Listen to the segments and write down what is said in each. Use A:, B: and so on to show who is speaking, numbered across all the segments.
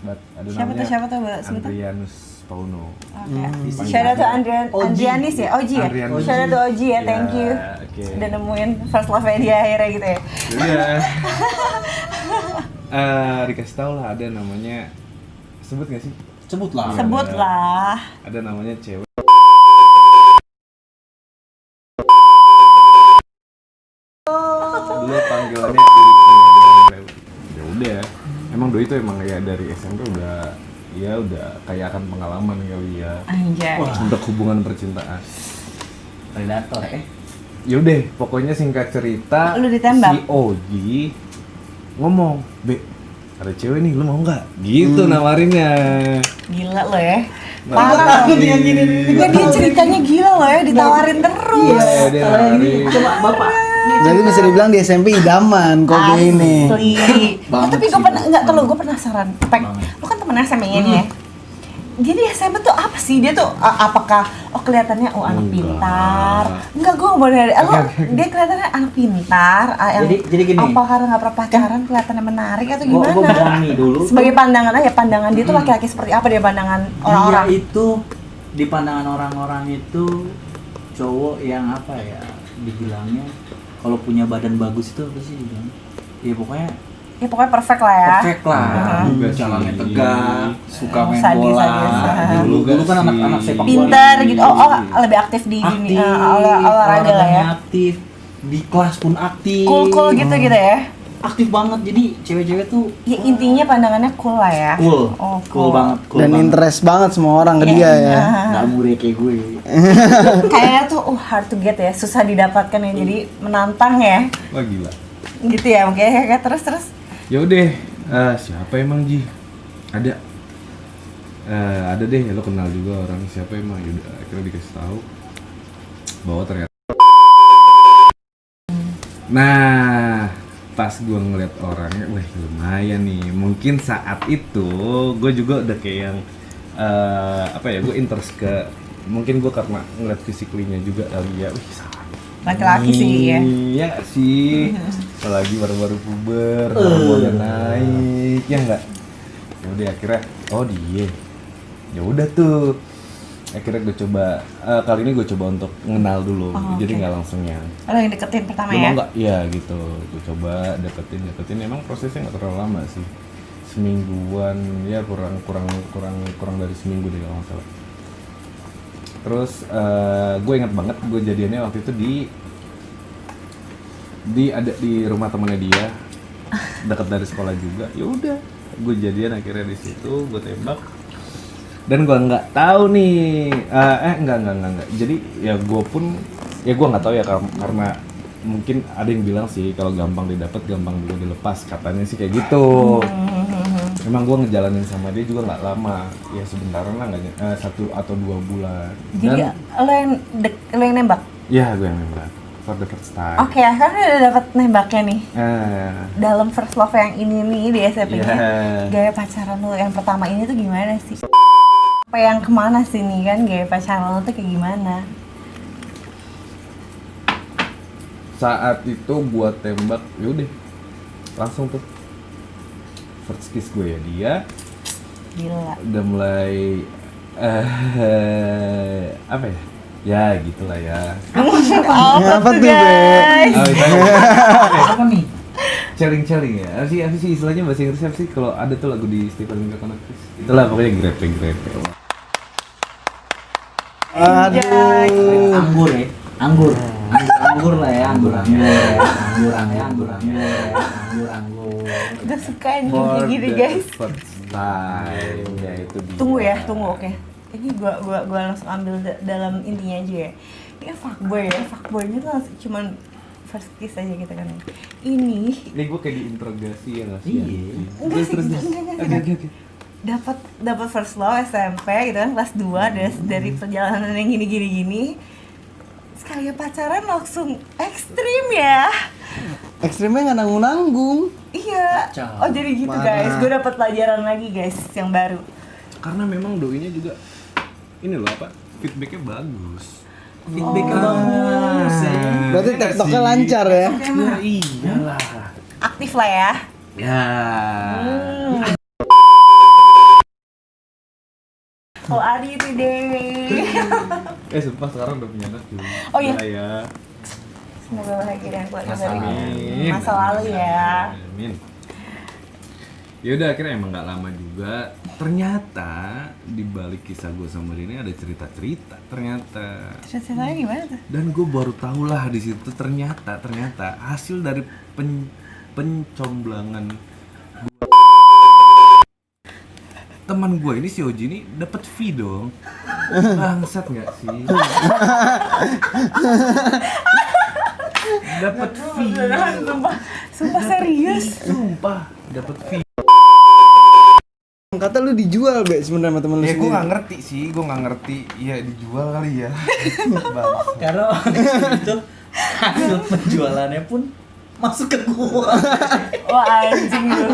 A: banget. Ada
B: Siapa tuh
A: namanya
B: sebutan?
A: Andrianus Pauno.
B: Oke. Shout out to Andrianis ya? Oji ya?
A: Andrianus.
B: Shout out to Oji ya, thank you.
A: Okay.
B: Udah nemuin first love dia akhirnya gitu ya.
A: Iya. Dikasih tau lah ada namanya, sebut gak sih?
C: Sebutlah.
B: Sebutlah.
A: Ada namanya cewek. Dulu panggilannya ya udah. Emang Doi itu emang ya dari SMP udah kayak akan pengalaman kali ya.
B: Anjay.
A: Untuk hubungan percintaan.
C: Predator
A: Yaudah, pokoknya singkat cerita,
B: Lu ditembak?
A: si Oji ngomong, "Be, ada cewek nih, lu mau nggak?" Gitu nawarinnya.
B: Gila lo ya.
A: Parah.
B: Parah. Enggak, dia ceritanya gila lo ya, ditawarin terus.
A: Iya, dia nawarin.
C: Coba Bapak.
D: Jadi bisa dibilang di SMP idaman kok kayak ini.
B: Asli.
C: Banget
B: Tapi gue
C: sih,
B: pernah, enggak, kalau
C: banget.
B: gue penasaran. Pek,
C: Banget.
B: lu kan temen SMP-nya nih ya. Dia di SMP tuh apa sih? Dia tuh apakah kelihatannya anak
A: Enggak.
B: pintar? Enggak, gue nggak boleh. Dia kelihatannya anak pintar.
C: Jadi gini.
B: Apa karena nggak pernah pacaran kelihatannya menarik atau
C: Gua
B: gimana?
C: berani dulu.
B: Sebagai pandangan aja, pandangan dia tuh laki-laki seperti apa dia pandangan orang-orang?
C: Dia itu di pandangan orang-orang itu cowok yang apa ya dibilangnya, kalau punya badan bagus itu apa sih dibilang? Ya pokoknya
B: Perfect lah ya.
C: perfect lah.
A: Juga
C: Jalannya
A: sih.
C: tegak, suka main
B: Sadis,
C: bola.
B: sadis.
C: Dulu kan
A: Sih.
C: anak-anak sepak bola.
B: Pintar gitu. Oh, lebih aktif di
C: Aktif,
B: olahraga lah ya.
C: aktif, di kelas pun aktif.
B: Cool gitu ya.
C: Aktif banget, jadi cewek-cewek tuh
B: Ya intinya pandangannya cool lah ya.
C: cool,
B: Oh,
C: cool banget, cool
D: Dan
C: banget.
D: interest banget semua orang ke
B: Iya,
D: dia ya.
C: Nggak murah kayak gue.
B: Kayaknya tuh hard to get ya, susah didapatkan ya. Jadi menantang ya.
A: Wah gila.
B: Gitu ya, oke terus.
A: Ya udah, siapa emang Ji? Ada. Ada deh, lo kenal juga orang siapa emang. Yaudah, akhirnya dikasih tahu bahwa ternyata. Nah, pas gue ngeliat orangnya, wah lumayan nih. Mungkin saat itu gue juga udah kayak yang gue interest ke, mungkin gue karena ngeliat fisiklinya juga kali ya. Wih,
B: Laki-laki sih ya.
A: Iya nggak sih, apalagi baru-baru puber, hormonnya naik, ya nggak? Ya udah akhirnya, oh dia, ya udah tuh, akhirnya gue coba, kali ini gue coba untuk ngenal dulu, jadi nggak langsung yang,
B: Lo yang deketin pertama
A: lu
B: ya.
A: mau nggak? Iya gitu, gue coba deketin, emang prosesnya nggak terlalu lama sih, semingguan, ya kurang dari seminggu deh kalau nggak salah. Terus gue ingat banget gue jadiannya waktu itu ada di rumah temennya dia, dekat dari sekolah juga. Ya udah, gue jadian akhirnya di situ, gue tembak. Dan gue nggak tahu nih, enggak. Jadi ya gue nggak tahu ya karena mungkin ada yang bilang sih kalau gampang didapat gampang juga dilepas, katanya sih kayak gitu. Emang gue ngejalanin sama dia juga nggak lama, ya sebentaran lah, nggak 1 atau 2 bulan.
B: Jadi lo yang nembak.
A: Ya gue yang nembak for the first time.
B: Oke, kan udah dapet nembaknya nih.
A: Eh,
B: Dalam first love yang ini nih di SMP-nya,
A: Yeah.
B: gaya pacaran lo yang pertama ini tuh gimana sih? Apa yang kemana sih nih kan gaya pacaran lo tuh kayak gimana?
A: Saat itu gue tembak, yaudah langsung tuh first kiss gue ya dia.
B: Gila.
A: Udah mulai apa ya? Ya gitulah ya.
D: Apa tuh, Be?
A: Oh, itu
C: Apa nih?
A: Celling ya. Apa sih istilahnya bahasa Inggris apa sih? Kalau ada tuh lagu di Stephen Wilson. Itulah pokoknya grepe.
D: Aduh.
C: Anggur lah ya, anggur.
B: Gue suka yang gini guys.
A: First time ya itu dia.
B: Tunggu oke. Ini gua langsung ambil dalam intinya aja ya. Ini fuckboy ya, fuckboynya tuh langsung cuman first kiss aja gitu kan. Ini
A: gue kayak diinterogasi ya nggak sih?
C: Iya.
B: enggak sih,
A: Terus.
B: enggak.
A: Oke.
B: Dapat first love SMP gitu kan kelas 2 dari perjalanan yang gini. Sekali pacaran langsung ekstrim ya.
D: Ekstrimnya nggak nanggung-nanggung.
B: Iya.
C: Kacau.
B: Oh jadi gitu
D: Parah.
B: guys. Gue dapat pelajaran lagi guys yang baru.
A: Karena memang doinya juga ini loh apa? Feedbacknya bagus.
C: Feedbacknya bagus ya.
D: Berarti tiktoknya lancar ya.
A: Ya iyalah.
B: Aktif lah ya.
A: Ya.
B: Oh Adi itu deh.
A: Sumpah sekarang udah punya anak juga.
B: Oh, iya?
A: Ya.
B: Semoga bahagia dan keluarga dari
A: Amin.
B: masa lalu ya.
A: Amin. Ya udah akhirnya emang nggak lama juga. Ternyata di balik kisah gue sama Rini ada cerita-cerita ternyata.
B: Ceritanya gimana tuh?
A: Dan gue baru tahu lah di situ ternyata hasil dari pencomblangan teman gue ini si Oji ini dapat fee dong. Bangsat nggak sih? Dapat fee.
B: Sumpah serius.
A: Sumpah dapat fee.
D: Kata lu dijual be sebenarnya sama temen lu
A: Ya gue
D: sendiri.
A: nggak ngerti sih, gue nggak ngerti. Ya dijual kali ya. Bangsat.
C: Karena itu hasil penjualannya pun masuk ke gua.
B: Wah anjing lu.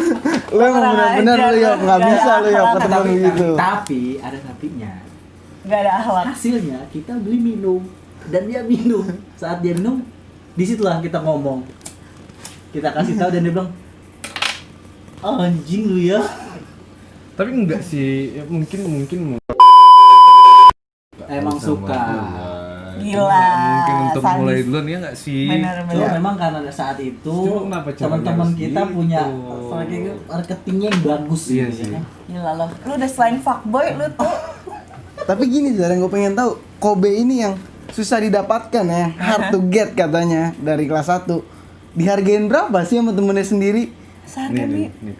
D: Lu emang bener-bener lu ya nggak bisa lu ya ke temen lu gitu.
C: Tapi ada tapinya.
B: Gak ada akhlak.
C: Hasilnya kita beli minum dan dia minum. Saat dia minum, disitulah kita ngomong. Kita kasih tahu dan dia bilang, anjing lu ya.
A: Tapi enggak sih, ya, mungkin
C: Emang
A: sama
C: suka.
A: gua.
B: Gila,
A: Mungkin untuk
B: sadis.
A: mulai duluan ya nggak sih?
C: Cuma memang karena saat itu
A: Cuma kenapa caranya
C: teman-teman
A: harus
C: kita
A: gitu?
C: punya strategi marketingnya yang bagus
A: Iya
C: gitu
A: sih.
C: kan.
B: Gila lo. Lu udah selain fuckboy lu tuh.
D: Tapi gini Zara, yang gue pengen tahu, Kobe ini yang susah didapatkan ya, hard to get katanya dari kelas 1. Dihargain berapa sih sama temennya sendiri?
B: Seharga nih.
A: nih.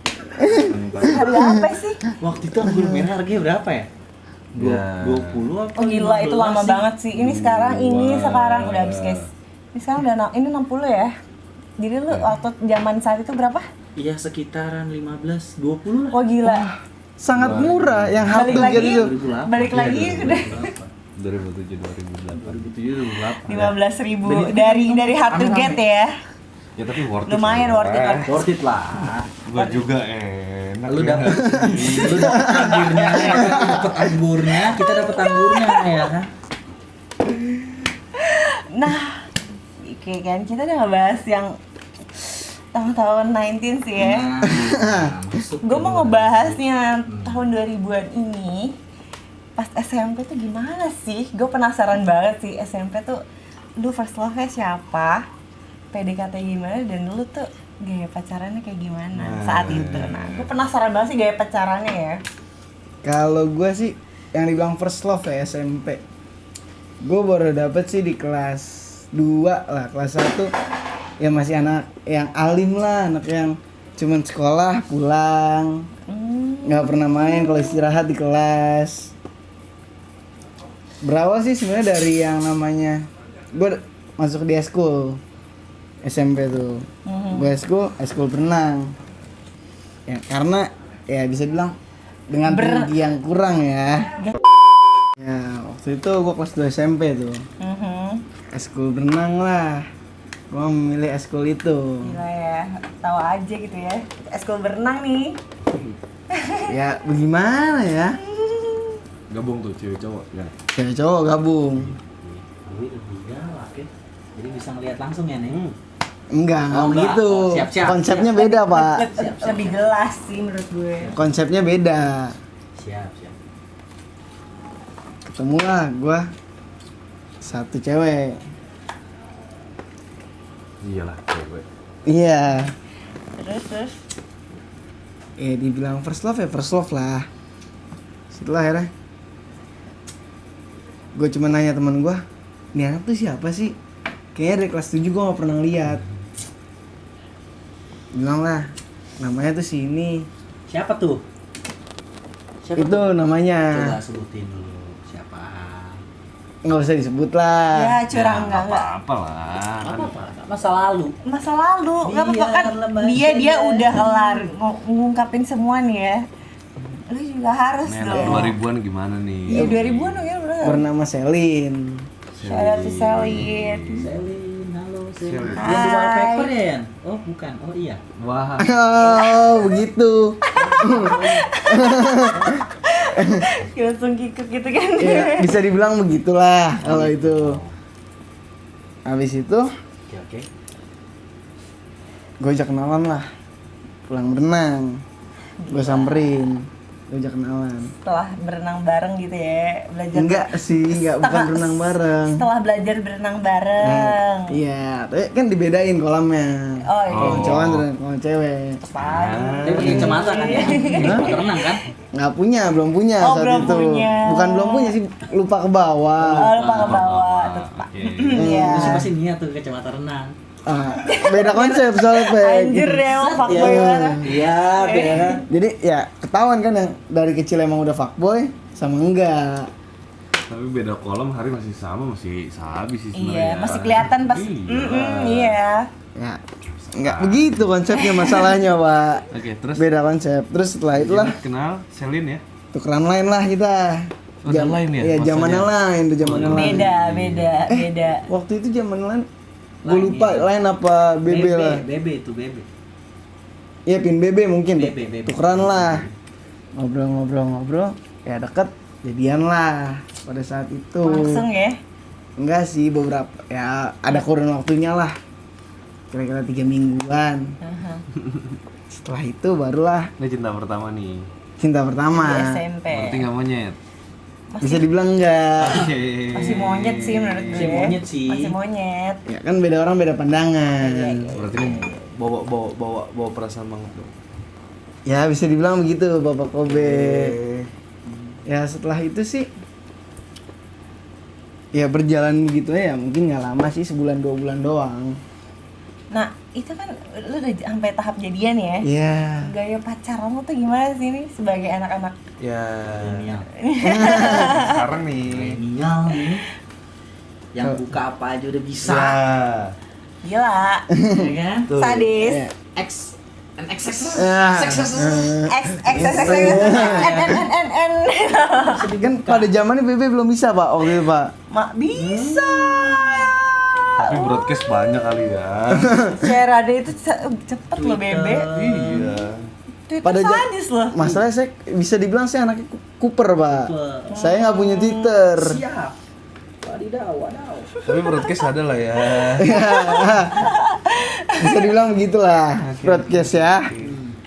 B: Harga apa sih?
C: Waktu itu anggur merah harganya berapa ya?
A: Ya.
C: 20 apa?
B: Oh gila itu
C: 15
B: lama
C: sih?
B: banget sih. Ini sekarang
A: Wah.
B: sekarang udah habis guys. Ini sekarang udah ini 60 ya. Jadi lu waktu zaman saat itu berapa?
C: Iya sekitaran 15, 20 lah.
B: Wah gila.
D: Sangat murah yang hard
B: Balik
D: to
B: lagi.
D: get itu.
C: 2008.
B: Balik lagi udah
A: 2007 2008.
C: 2007, 2008.
B: 15.000 dari hard to get ya.
A: Ya tapi worth it.
B: Lumayan
A: lah.
B: worth it lah.
C: Worth it lah.
A: Gua juga enak.
C: Lu
A: ya.
C: dapet anggurnya, dapet anggurnya, kita dapet anggurnya ya kan.
B: Nah, oke kan kita udah ngebahas yang tahun-tahun 19 sih ya. Gue mau ngebahasnya tahun 2000-an ini. Pas SMP tuh gimana sih? Gue penasaran banget sih SMP tuh lu first love-nya siapa? PDKT gimana dan lu tuh gaya pacarannya kayak gimana saat itu. Nah, gue penasaran banget sih gaya pacarannya ya.
D: Kalau gue sih yang dibilang first love ya SMP. Gue baru dapet sih di kelas 2 lah, kelas 1 ya masih anak yang alim lah, anak yang cuman sekolah pulang, nggak pernah main kalau istirahat di kelas. Berawal sih sebenarnya dari yang namanya gue masuk di eskul SMP tuh, gue eskul berenang. Ya karena ya bisa bilang dengan tinggi yang kurang ya. Ya waktu itu gue kelas 2 SMP tuh, eskul berenang lah. Gue memilih eskul itu.
B: Gila ya, tahu aja gitu ya. Eskul berenang nih.
D: Ya bagaimana ya?
A: Gabung tuh cewek cowok ya.
D: Cewek cowok gabung.
C: Jadi lebih galak ya. Jadi bisa ngeliat langsung ya nih.
D: Enggak
C: Oh, enggak.
D: gitu.
C: Oh, siap-siap.
D: Konsepnya beda pak.
B: Lebih jelas sih menurut gue.
D: Konsepnya beda.
C: Siap.
D: Ketemulah gue satu cewek.
A: Iyalah cewek.
D: Iya.
B: Terus.
D: Dibilang first love ya first love lah. Setelah akhirnya gue cuma nanya teman gue, ini anak tuh siapa sih? Kayaknya dari kelas 7 gue gak pernah ngeliat. Bilang lah, namanya tuh si ini.
C: Siapa tuh?
D: Itu namanya.
C: Coba sebutin dulu siapa.
D: Nggak usah disebut lah.
B: Ya curang enggak.
A: Apa lah.
C: Apa? Masa lalu.
B: Masa lalu, nggak apa-apa kan
C: Biar
B: dia udah kelar ngungkapin semua nih ya. Lu juga harus
A: Nih,
B: dong.
A: 2000-an gimana nih?
B: Iya 2000-an dong ya bener.
D: Bernama Selin.
B: Shout out to Selin.
C: Selin, halo Selin.
A: Selin.
C: Yang di wallpaper ya, Yan? Oh, bukan. Oh iya.
A: Wah.
D: Oh begitu.
B: Langsung kikuk gitu kan.
D: Ya, bisa dibilang begitulah kalau itu. Habis itu
C: Oke.
D: gue ajak kenalan lah, pulang berenang, gue samperin, diajak kenalan.
B: Setelah berenang bareng gitu ya, belajar.
D: Enggak sih, enggak bukan
B: Setengah-
D: berenang bareng.
B: Setelah belajar berenang bareng.
D: Iya, tapi kan dibedain kolamnya.
B: Oh iya.
D: Kolam cowok dan kolam cewek.
B: Apaan?
C: Dia pakai kacamata kan ya? Pakai renang kan?
D: Nggak punya, belum punya
B: Oh,
D: saat
B: belum
D: itu.
B: punya.
D: Bukan belum punya sih, lupa ke bawah.
B: Oh, lupa ke bawah. Terus Pak.
A: Oke.
B: Iya.
C: Terus pasti niat tuh kacamata renang.
D: Ah, beda konsep soalnya, Pek.
B: Anjir ya, emang fuckboy
D: Iya.
B: banget.
C: Iya, ya kan?
D: Jadi ya ketahuan kan yang dari kecil emang udah fuckboy sama enggak.
A: Tapi beda kolam hari masih sama, masih sabi sih sebenarnya.
B: Iya, masih kelihatan pas.
A: Iya.
B: Iya.
D: Ya, enggak begitu konsepnya masalahnya, Pak.
A: Oke, terus
D: Beda konsep. Terus setelah itulah
A: kenal Selin ya?
D: tukeran lain lah kita.
A: Oh, udah lain ya?
D: Iya, zamannya
A: Masanya?
D: lain, tuh zamannya lain.
B: Beda.
D: Waktu itu zaman lain gue
C: Lain,
D: lupa
C: iya.
D: lain apa BB lah.
C: BB itu BB.
D: Iya pin BB mungkin deh.
C: BB.
D: Tukeran lah. Ngobrol, ya deket, jadian lah pada saat itu.
B: Langsung ya.
D: Enggak sih, beberapa ya ada kurun waktunya lah. Kira-kira 3 mingguan. Setelah itu barulah
A: Ini cinta pertama nih.
D: cinta pertama.
B: Di SMP.
A: Berarti nggak monyet.
D: Bisa dibilang enggak.
B: Masih monyet sih menurut gue.
C: Masih monyet sih.
B: Masih monyet.
D: Ya kan beda orang beda pandangan.
A: Berarti ini bawa perasaan banget dong.
D: Ya bisa dibilang begitu Bapak Kobe. Ya setelah itu sih ya berjalan begitu ya, mungkin nggak lama sih, 1-2 bulan doang.
B: Nah, itu kan lu udah sampai tahap jadian ya.
D: Iya.
B: Gaya pacaran lu tuh gimana sih nih sebagai anak-anak?
A: Ya.
C: Milenial.
A: Sekarang nih.
C: Milenial nih. Yang buka apa aja udah bisa.
B: Gila.
C: Ya kan?
B: Sadis.
D: Iya.
C: X NXX.
B: X N.
D: Kan pada zamannya BB belum bisa Pak waktu itu Pak.
B: Mak bisa.
A: Tapi broadcast banyak kali ya.
B: Cerade itu cepet loh Bebe.
A: Iya.
B: Twitter
D: Pada
B: sadis loh.
D: Masalahnya saya bisa dibilang saya anaknya Cooper Pak.
C: Cooper.
D: Saya nggak punya Twitter.
C: Siap. Wadidaw.
A: Tapi broadcast ada lah ya.
D: Bisa dibilang begitulah broadcast ya.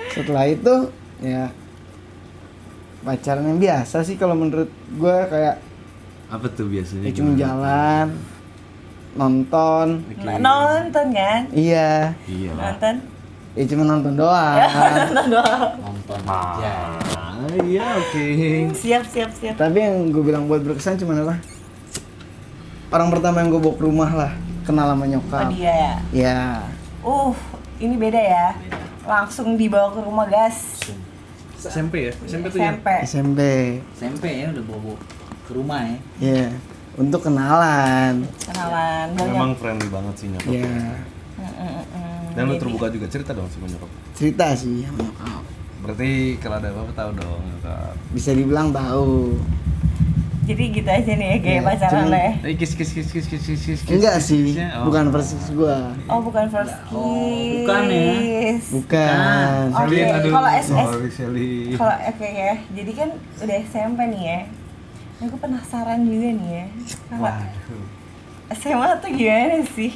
D: Setelah itu ya pacaran yang biasa sih kalau menurut gue, kayak
A: Apa tuh biasanya?
D: ya cuma jalan, nonton.
A: Oke.
B: Nonton kan?
D: Iya,
A: Iya lah.
B: Nonton.
D: ya cuma nonton doang.
C: Nonton
A: Ah,
C: aja.
A: iya oke.
B: Siap.
D: Tapi yang gue bilang buat berkesan cuma apa? Orang pertama yang gue bawa ke rumah lah, kenal sama
B: Oh
D: nyokap.
B: dia ya.
D: Ya,
B: Ini beda ya. Langsung dibawa ke rumah gas.
A: SMP ya? SMP tuh ya?
B: SMP.
D: SMP.
C: SMP ya udah bawa ke rumah ya.
D: Ya, untuk kenalan.
B: Kenalan banyak.
A: Memang friendly banget sih nyokap.
D: Ya,
A: Dan lu terbuka juga cerita dong sama nyokap.
D: cerita sih sama nyokap.
A: Berarti kalau ada apa-apa tahu dong nyokap.
D: Bisa dibilang tahu.
B: Jadi gitu aja nih ya gaya
D: Ya,
B: pacaran
D: cuman-
B: lo ya.
A: Kis.
D: Enggak sih,
A: Oh.
D: bukan persis gua.
B: Oh bukan first kiss.
C: bukan ya.
D: Bukan.
B: Oke,
A: Selin, aduh.
B: kalau SS
A: Sorry, Selin.
B: Kalau oke ya, jadi kan udah SMP nih ya. Aku penasaran juga nih ya. Kalau
A: Waduh.
B: SMA tuh gimana sih?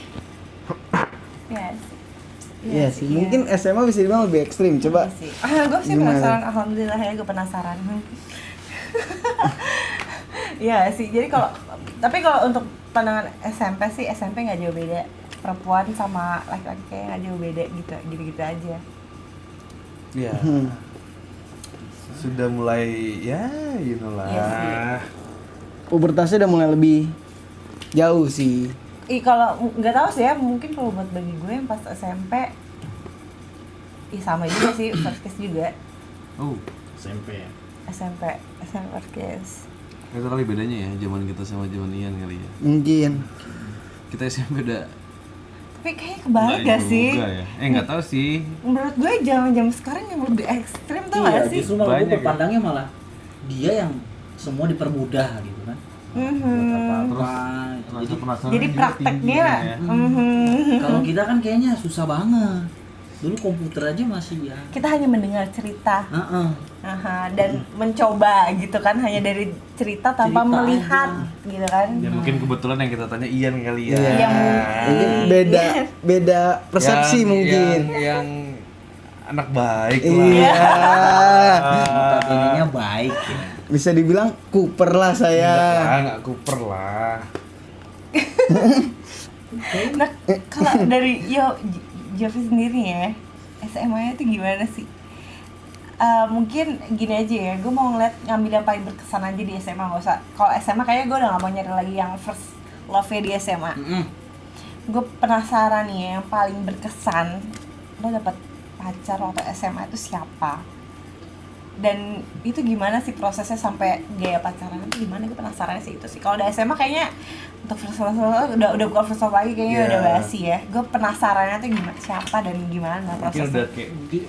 B: Ya sih.
D: Iya sih, mungkin SMA bisa dibilang lebih ekstrim. Coba
B: Iya sih. Gue sih
D: Gimana?
B: penasaran. Alhamdulillah ya gue penasaran. Iya sih. Jadi tapi kalau untuk pandangan SMP sih, SMP nggak jauh beda. Perempuan sama laki-laki kayak nggak jauh beda gitu aja.
A: Iya. Sudah mulai ya, you know lah.
B: Iya sih.
D: pubertasnya udah mulai lebih jauh sih.
B: Kalau nggak tahu sih ya, mungkin kalau buat bagi gue yang pas SMP, sama juga sih first kiss juga.
A: Oh,
C: SMP ya.
B: SMP first kiss.
A: itu kali bedanya ya zaman kita sama zaman Ian kali ya.
D: Mungkin.
A: Kita SMP udah
B: Tapi kayaknya kebalik gak sih?
A: juga ya. Nggak tahu sih.
B: Menurut gue zaman sekarang yang lebih ekstrim tuh
C: Iya,
B: gak sih?
C: justru malah gue
A: Banyak ya.
C: berpandangnya malah dia yang semua dipermudah gitu kan.
B: Mhm.
C: Buat
A: Terus
C: apa-apa.
A: rasa penasaran
B: Jadi
A: juga
B: prakteknya,
A: tinggi ya.
C: Kalau kita kan kayaknya susah banget. Dulu komputer aja masih ya.
B: kita hanya mendengar cerita,
C: Heeh.
B: dan mencoba gitu kan, hanya dari cerita tanpa
C: Cerita
B: melihat
C: aja.
B: gitu kan.
A: Ya mungkin kebetulan yang kita tanya Ian kali ya.
D: Iya.
B: Yang
D: Mungkin beda persepsi
A: Yang-
D: mungkin.
A: yang anak baik lah.
D: Iya.
C: Notabene-nya baik ya.
D: Bisa dibilang Cooper lah saya.
A: Nggak Cooper lah.
B: Nah, kalau dari Jovi sendiri ya, SMA-nya itu gimana sih? Mungkin gini aja ya, gue mau ngambil yang paling berkesan aja di SMA, nggak usah. Kalau SMA kayaknya gue udah gak mau nyari lagi yang first love-nya di SMA. Gue penasaran nih ya, yang paling berkesan lo dapet pacar waktu SMA itu siapa? Dan itu gimana sih prosesnya sampai gaya pacaran itu gimana? Gue penasaran sih itu sih. Kalau di SMA kayaknya untuk first love udah bukan first love lagi, kayaknya udah basi ya. Gue penasarannya tuh gimana, siapa dan gimana
A: Mungkin
B: prosesnya.
A: udah kayak
C: Di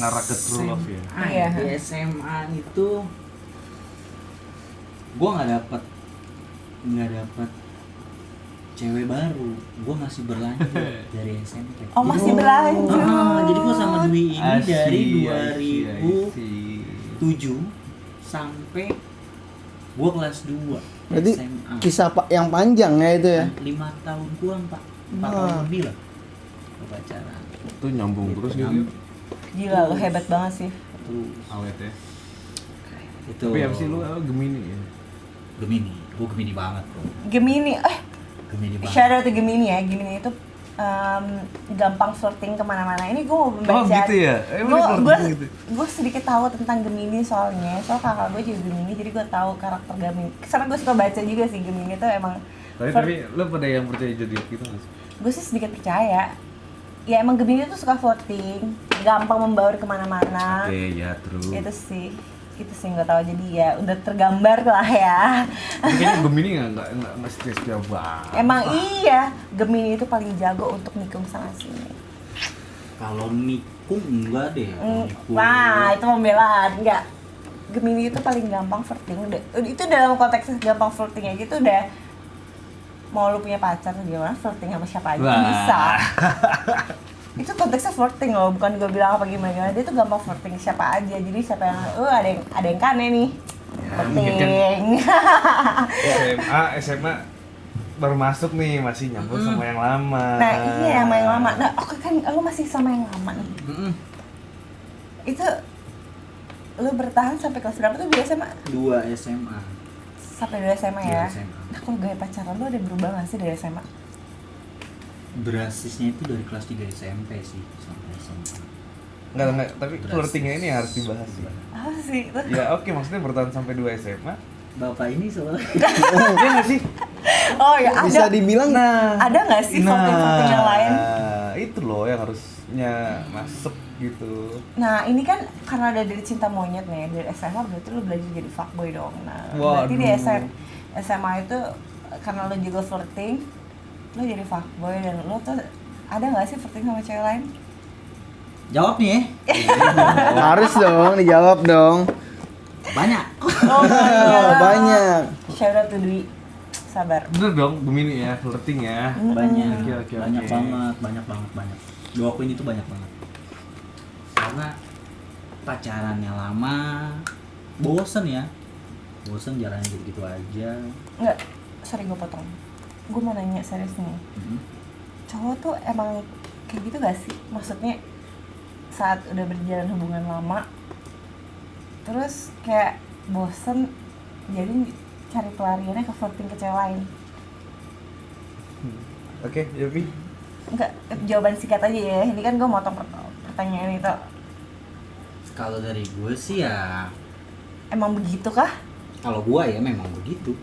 A: ngarah ke true love ya.
B: Iya.
C: Di SMA itu gue nggak dapet cewek baru, gue masih berlanjut dari SMP.
B: Oh, masih berlanjut.
C: Jadi gue sama Dwi ini dari
A: I see.
C: 2007 sampai gue kelas 2
D: Berarti
C: SMA.
D: kisah yang panjang ya itu ya.
C: 5 tahun kurang Pak, 4
D: Wah.
C: tahun lebih lah gue pacaran.
A: Itu nyambung terus gitu.
C: Nyambung.
B: Gila, lo hebat banget sih.
C: Terus
A: Awet ya.
C: itu
A: Tapi apa sih lu Gemini ya?
C: Gemini, gue Gemini banget bro.
B: Gemini,
C: Gemini banget.
B: shout out to Gemini ya. Gemini itu gampang flirting kemana-mana. Ini gue mau membaca.
A: Oh gitu ya? Emang flirting gitu?
B: Gue sedikit tahu tentang Gemini soalnya. Soal kakak gue juga Gemini, jadi gue tahu karakter Gemini. Karena gue suka baca juga sih, Gemini itu emang.
A: Tapi lu pada yang percaya zodiak gitu nggak sih?
B: Gue sih sedikit percaya. Ya emang Gemini tuh suka flirting, gampang membaur kemana-mana.
A: Oke, ya true.
B: Itu sih nggak tahu, jadi ya udah tergambar lah ya.
A: Tapi kayaknya Gemini nggak setia banget.
B: Emang iya, Gemini itu paling jago untuk nikung sana sini.
C: Kalau nikung enggak deh. Kalau nikung.
B: Wah, itu pembelaan. Enggak. Gemini itu paling gampang flirting. Itu dalam konteks gampang flirting aja itu udah mau lu punya pacar gimana flirting sama siapa aja
A: Wah.
B: bisa. Itu konteksnya flirting loh, bukan gue bilang apa gimana. Dia tuh gampang flirting siapa aja. Jadi siapa yang ada yang kane nih. Flirting.
A: SMA baru masuk nih, masih nyambung sama yang lama.
B: Nah, iya sama yang lama. Nah, oke kan lu masih sama yang lama nih. Itu lu bertahan sampai kelas berapa tuh di SMA?
C: 2 SMA.
B: Sampai 2 SMA ya?
C: 2 SMA.
B: Nah, kalau gaya pacaran lu ada berubah gak sih dari SMA?
C: Drastisnya itu dari kelas 3 SMP sih sampai SMA.
A: Enggak, tapi
C: Drastis.
A: flirtingnya ini harus dibahas sih.
B: Apa sih itu?
A: Ya oke, maksudnya bertahan sampai 2 SMA.
C: Bapak ini soalnya
A: Iya nggak sih?
B: Oh ya,
D: Bisa
B: ada.
D: dibilang
B: Ada nggak sih flirting-flirting yang lain?
A: Itu loh yang harusnya masuk gitu.
B: Nah, ini kan karena ada dari cinta monyet nih, dari SMA berarti lu belajar jadi fuckboy dong. Nah, berarti di
A: Waduh.
B: SMA itu karena lu juga flirting, lu jadi fuckboy dan lu tuh ada nggak sih flirting sama cewek lain?
C: jawab nih ya.
D: harus dong dijawab dong.
C: Banyak.
B: Oh,
D: Banyak.
B: Shout out to Dwi. Sabar.
A: Bener dong, Gemini ya, flirting ya.
C: Banyak.
A: Oke.
C: Banyak banget. Gue akuin itu banyak banget. Karena pacarannya lama, bosen ya. Bosen jalannya gitu-gitu aja.
B: Nggak, sorry gue potong. Gue mau nanya serius nih. Cowok tuh emang kayak gitu gak sih? Maksudnya saat udah berjalan hubungan lama, terus kayak bosen, jadi cari pelariannya ke flirting ke cewek lain.
A: Oke, Yopi.
B: Enggak, jawaban singkat aja ya. Ini kan gue motong pertanyaan itu.
C: Kalau dari gue sih ya,
B: Emang begitu kah?
C: kalau gue ya memang begitu.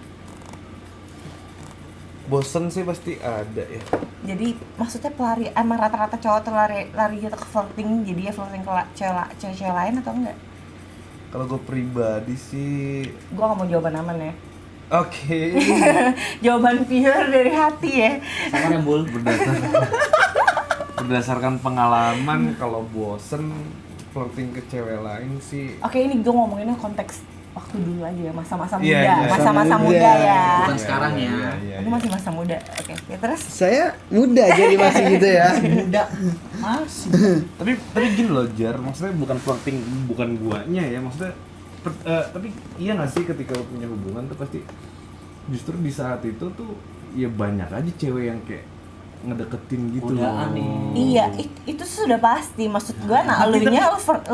A: Bosen sih pasti ada ya.
B: Jadi maksudnya pelari, emang rata-rata cowok tuh lari gitu ke flirting, jadi ya flirting ke cewek-cewek lain atau enggak?
A: Kalau gue pribadi sih,
B: Gue gak mau jawaban aman ya.
A: oke.
B: Jawaban pure dari hati ya.
C: Sama Rembul.
A: Berdasarkan pengalaman, kalau bosen flirting ke cewek lain sih.
B: Oke, ini gue ngomonginnya konteks waktu dulu aja ya, masa-masa muda,
A: Iya,
B: masa-masa
D: muda.
B: muda ya.
C: Bukan sekarang ya.
B: Aku masih masa muda. Oke, ya terus.
D: Saya muda jadi masih gitu ya.
C: Muda. Masih.
A: Tapi gini loh Jar, maksudnya bukan flirting, bukan guanya ya, maksudnya tapi iya nggak sih ketika lo punya hubungan tuh pasti justru di saat itu tuh ya banyak aja cewek yang kayak ngedeketin gitu
C: Udah
A: loh.
C: aneh.
B: Iya, itu sudah pasti. Maksud gue, nah lu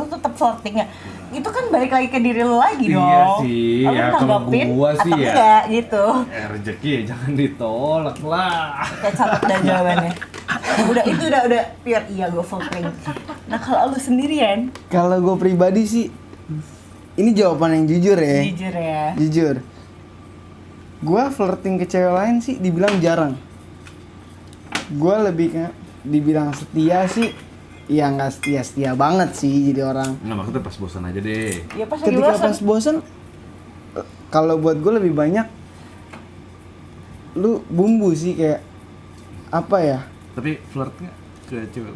B: tetap flirting ya. Itu kan balik lagi ke diri lu lagi dong.
A: Iya sih,
B: Lu
A: ya kalau
B: nanggepin
A: gua sih
B: atau
A: ya.
B: enggak gitu.
A: Rezeki ya jangan ditolak lah.
B: Kayak catat dah jawabannya. Itu udah pure iya gue flirting. Nah kalau lu sendirian,
D: Kalau gue pribadi sih, ini jawaban yang jujur ya.
B: jujur ya.
D: Jujur. Gue flirting ke cewek lain sih dibilang jarang. Gue lebih ke dibilang setia sih, ya nggak setia banget sih jadi orang.
A: Nah maksudnya pas bosan aja deh.
B: Ya pas lagi
D: Ketika
B: bosan.
D: pas bosen, kalau buat gue lebih banyak lu bumbu sih, kayak apa ya?
A: Tapi flirt nggak ke cewek?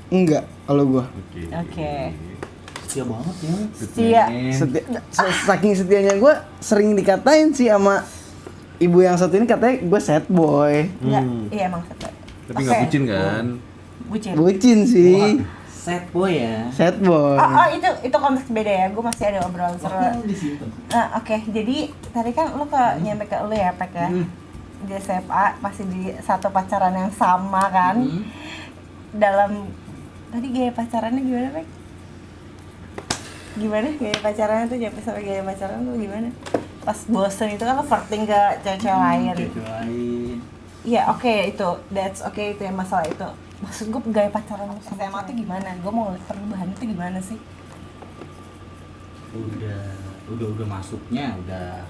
D: Enggak kalau gue.
B: Oke.
C: Setia banget ya.
B: Setia.
D: Saking setianya gue sering dikatain sih sama ibu yang satu ini, katanya gue sad boy.
B: Enggak, iya emang setia.
A: Tapi nggak
B: Oke.
A: bucin kan?
B: Bucin.
D: Bucin sih.
C: Sad boy ya.
D: Sad boy.
B: Itu konteks beda ya. Gue masih ada obrolan seru.
C: Disimpan.
B: Nah, oke. Jadi tadi kan lu nyampe ke lu ya, Pek ya. Di SMA masih di satu pacaran yang sama kan. Dalam tadi gaya pacarannya gimana, Pek? Gimana gaya pacarannya tuh, sampai sampai gaya pacaran tuh gimana? Pas bosen itu kan lu flirting ke cewek lain.
C: Cewek lain.
B: Iya, oke itu. That's okay itu ya masalah itu. Maksud gue gaya pacaran lu sama SMA tuh gimana? Gue mau lihat perubahannya tuh gimana sih?
C: Udah masuknya udah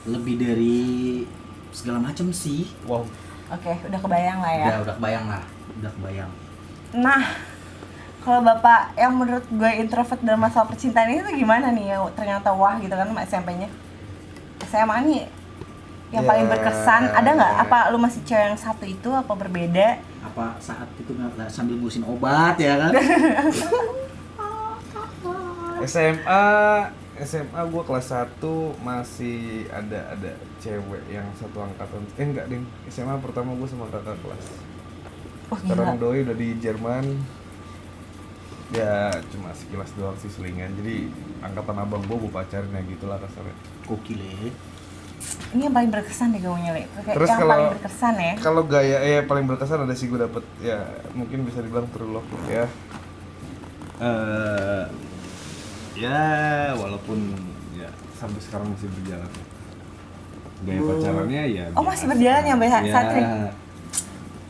C: lebih dari segala macam sih.
A: Wow.
B: Oke, udah kebayang lah ya.
C: Udah kebayang lah. Udah kebayang.
B: Nah, kalau bapak yang menurut gue introvert dalam masalah percintaan ini tuh gimana nih yang ternyata wah gitu kan sama SMP-nya? SMA nih yang paling berkesan ada nggak? Apa lu masih cewek yang satu itu apa berbeda?
C: Apa saat itu nggak sambil ngurusin obat ya kan?
A: SMA gue kelas 1 masih ada cewek yang satu angkatan. Enggak ding, SMA pertama gue sama kakak kelas.
B: Wah
A: Sekarang
B: gila.
A: doi udah di Jerman. Ya cuma sekilas doang sih selingan. Jadi angkatan abang gue pacarin ya gitulah kasarnya.
C: Gokil ya.
B: Ini yang paling berkesan deh gue nyelek.
A: Terus
B: Yang
A: kalau-
B: paling berkesan ya.
A: Kalau gaya paling berkesan ada sih gue dapet ya mungkin bisa dibilang true love ya. Ya walaupun ya sampai sekarang masih berjalan. Gaya pacarannya ya.
B: Oh, masih
A: biasa.
B: berjalan ya sampai saat ini?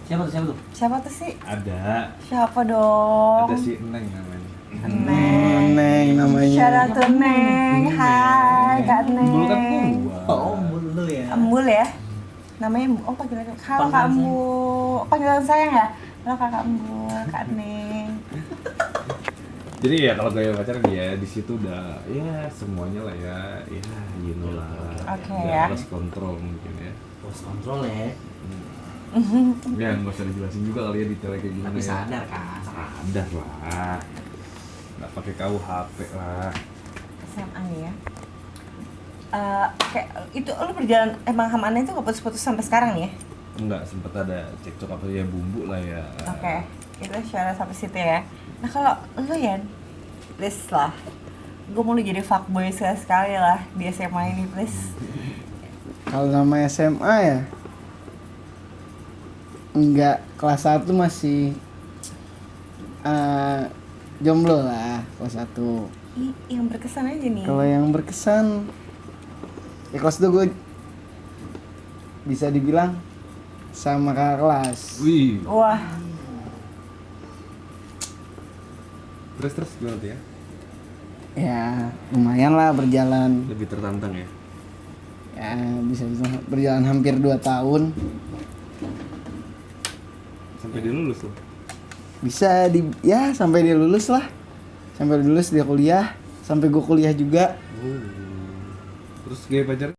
C: Siapa tuh?
B: Siapa tuh sih?
A: Ada.
B: Siapa dong?
A: Ada si Neng namanya.
D: Neng namanya.
B: Shout out to Neng. Hai Kak Neng.
A: Dulu kan gua.
C: Oh, mulu ya.
B: Embul ya? Namanya Embul. Oh panggilan. Halo Kak Embul. Panggilan sayang ya? Halo Kakak Embul, Kak Neng.
A: Jadi ya kalau gaya pacaran ya di situ udah ya semuanya lah ya you know lah.
B: Oke,
A: Udah
B: ya.
A: lost control mungkin ya.
C: Post kontrol ya.
A: Ya nggak usah dijelasin juga kali ya detailnya kayak gimana
C: Tapi
A: ya.
C: sadar kan.
A: Sadar lah. Nggak pakai KUHP lah.
B: SMA nih ya. Kayak itu lu berjalan emang sama Aneh tuh gak putus-putus sampai sekarang nih ya?
A: Enggak sempet ada cekcok apa ya bumbu lah ya.
B: Oke, itu share sampai situ ya. Nah kalau lu Yan, please lah, gue mau lu jadi fuckboy sekali lah di SMA ini please.
D: Kalau nama SMA ya, enggak, kelas 1 masih jomblo lah kelas 1.
B: Yang berkesan aja nih.
D: Kalau yang berkesan ya kelas 2 gue bisa dibilang sama kakak kelas.
A: Wih.
B: Wah,
A: Terus gimana tuh ya?
D: Ya lumayan lah berjalan.
A: Lebih tertantang ya.
D: Ya bisa berjalan hampir 2 tahun.
A: Sampai dia lulus loh.
D: Bisa ya sampai dia lulus lah. Sampai lulus dia kuliah, sampai gue kuliah juga.
A: Terus gaya pacaran?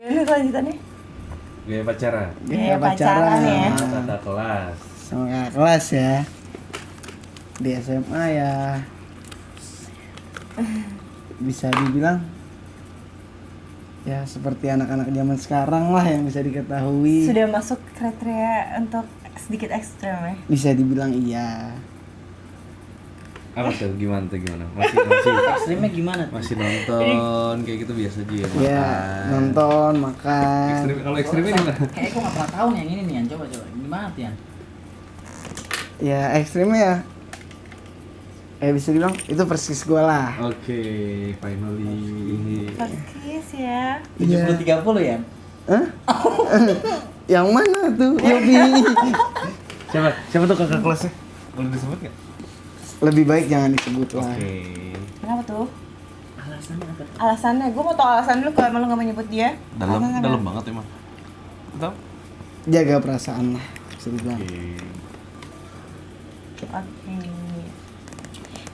B: gimana kelanjutannya?
A: Gaya pacaran.
B: Gaya pacaran ya.
A: Kata kelas.
D: Sama kakak kelas ya. Di SMA ya bisa dibilang ya seperti anak-anak zaman sekarang lah yang bisa diketahui.
B: Sudah masuk kriteria untuk sedikit ekstrem ya?
D: Bisa dibilang iya.
A: Apa tuh? Gimana? Masih
C: Ekstrimnya gimana tuh?
A: masih nonton kayak gitu biasa aja ya.
D: Ya, nonton, makan.
A: Kalau ekstrimnya gimana?
C: Kayak gue gak pernah tahu nih yang ini nih, Yan. Coba. Gimana tuh, Yan?
D: Ya, ekstrimnya ya bisa dibilang itu persis gue lah.
A: Oke, finally.
B: Persis ya.
C: 70-30 ya?
D: Hah? Yang mana tuh, Yobi?
A: Siapa tuh kakak kelasnya? Boleh disebut nggak?
D: Lebih baik jangan disebut lah.
A: Oke.
B: Kenapa tuh?
C: Alasannya apa?
B: Alasannya, gue mau tau alasan dulu kalau emang lu gak mau nyebut dia. Alasannya
A: Dalam
B: apa?
A: banget emang. Tahu?
D: Jaga perasaan lah, bisa dibilang.
B: Oke.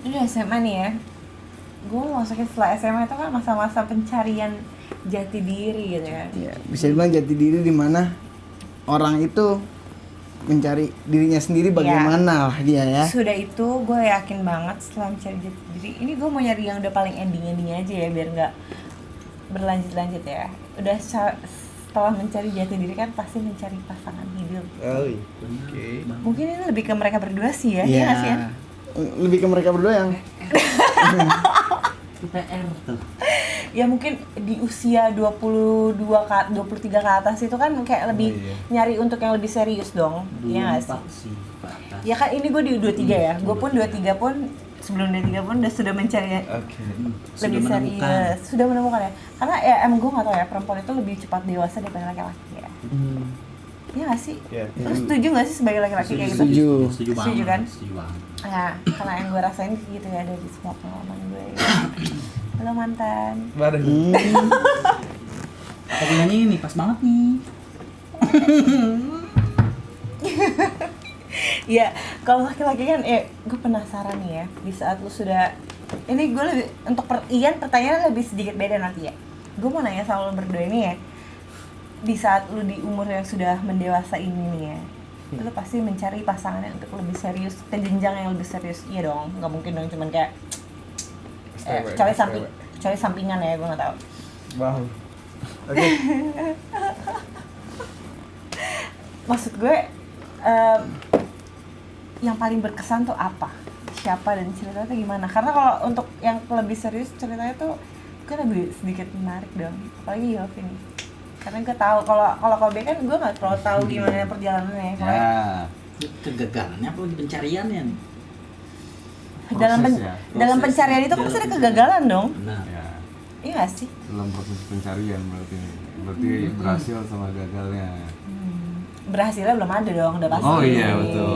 B: Ini udah SMA nih ya. Gue masukin setelah SMA itu kan masa-masa pencarian jati diri gitu kan.
D: Ya, bisa dibilang jati diri di mana orang itu mencari dirinya sendiri bagaimana lah dia ya.
B: Sudah itu gue yakin banget setelah mencari jati diri. Ini gue mau nyari yang udah paling ending aja ya biar nggak berlanjut ya. Udah setelah mencari jati diri kan pasti mencari pasangan hidup.
A: Oh, oke.
B: Mungkin ini lebih ke mereka berdua sih ya.
D: Iya.
B: Iya nggak sih ya?
D: Lebih ke mereka berdua yang
C: Itu PR tuh.
B: Ya mungkin di usia 23 ke atas itu kan kayak lebih nyari untuk yang lebih serius dong. Iya nggak sih? Ya kan ini gue di 23 ya. Gue pun 23 pun sebelum 23 pun udah mencari
A: Oke.
B: lebih serius. Sudah menemukan ya. Karena ya emang gue nggak tahu ya perempuan itu lebih cepat dewasa daripada laki-laki ya. Iya nggak sih?
A: Iya.
B: Terus setuju nggak sih sebagai laki-laki kayak gitu?
D: Setuju.
C: Setuju
B: Setuju
C: banget.
B: kan?
C: Setuju banget.
B: Nah, karena yang gue rasain gitu ya dari semua pengalaman gue. Halo mantan.
A: Bareng.
C: Aku nyanyi ini pas banget nih.
B: Ya, kalau laki-laki kan, gue penasaran nih ya. Di saat lu sudah, ini gue lebih untuk Ian pertanyaannya lebih sedikit beda nanti ya. Gue mau nanya sama lu berdua ini ya. Di saat lu di umur yang sudah mendewasa ini nih ya, lu pasti mencari pasangannya untuk lebih serius, ke jenjang yang lebih serius. Iya dong, nggak mungkin dong cuman kayak kecuali sampingan ya, gue nggak tahu.
A: Wow. Oke.
B: Maksud gue yang paling berkesan tuh apa? Siapa dan ceritanya tuh gimana? Karena kalau untuk yang lebih serius ceritanya tuh kan lebih sedikit menarik dong. Apalagi Yofi nih. Karena gue tahu kalau Kobe kan gue nggak terlalu tahu gimana perjalanannya.
A: Ya.
C: Kegagalannya apa lagi pencariannya nih?
B: Dalam pencarian itu kan pasti ada kegagalan dong.
C: Benar.
A: Ya.
B: Iya nggak sih?
A: Dalam proses pencarian berarti berhasil sama gagalnya.
B: Berhasilnya belum ada dong, udah pasti.
A: Oh iya betul.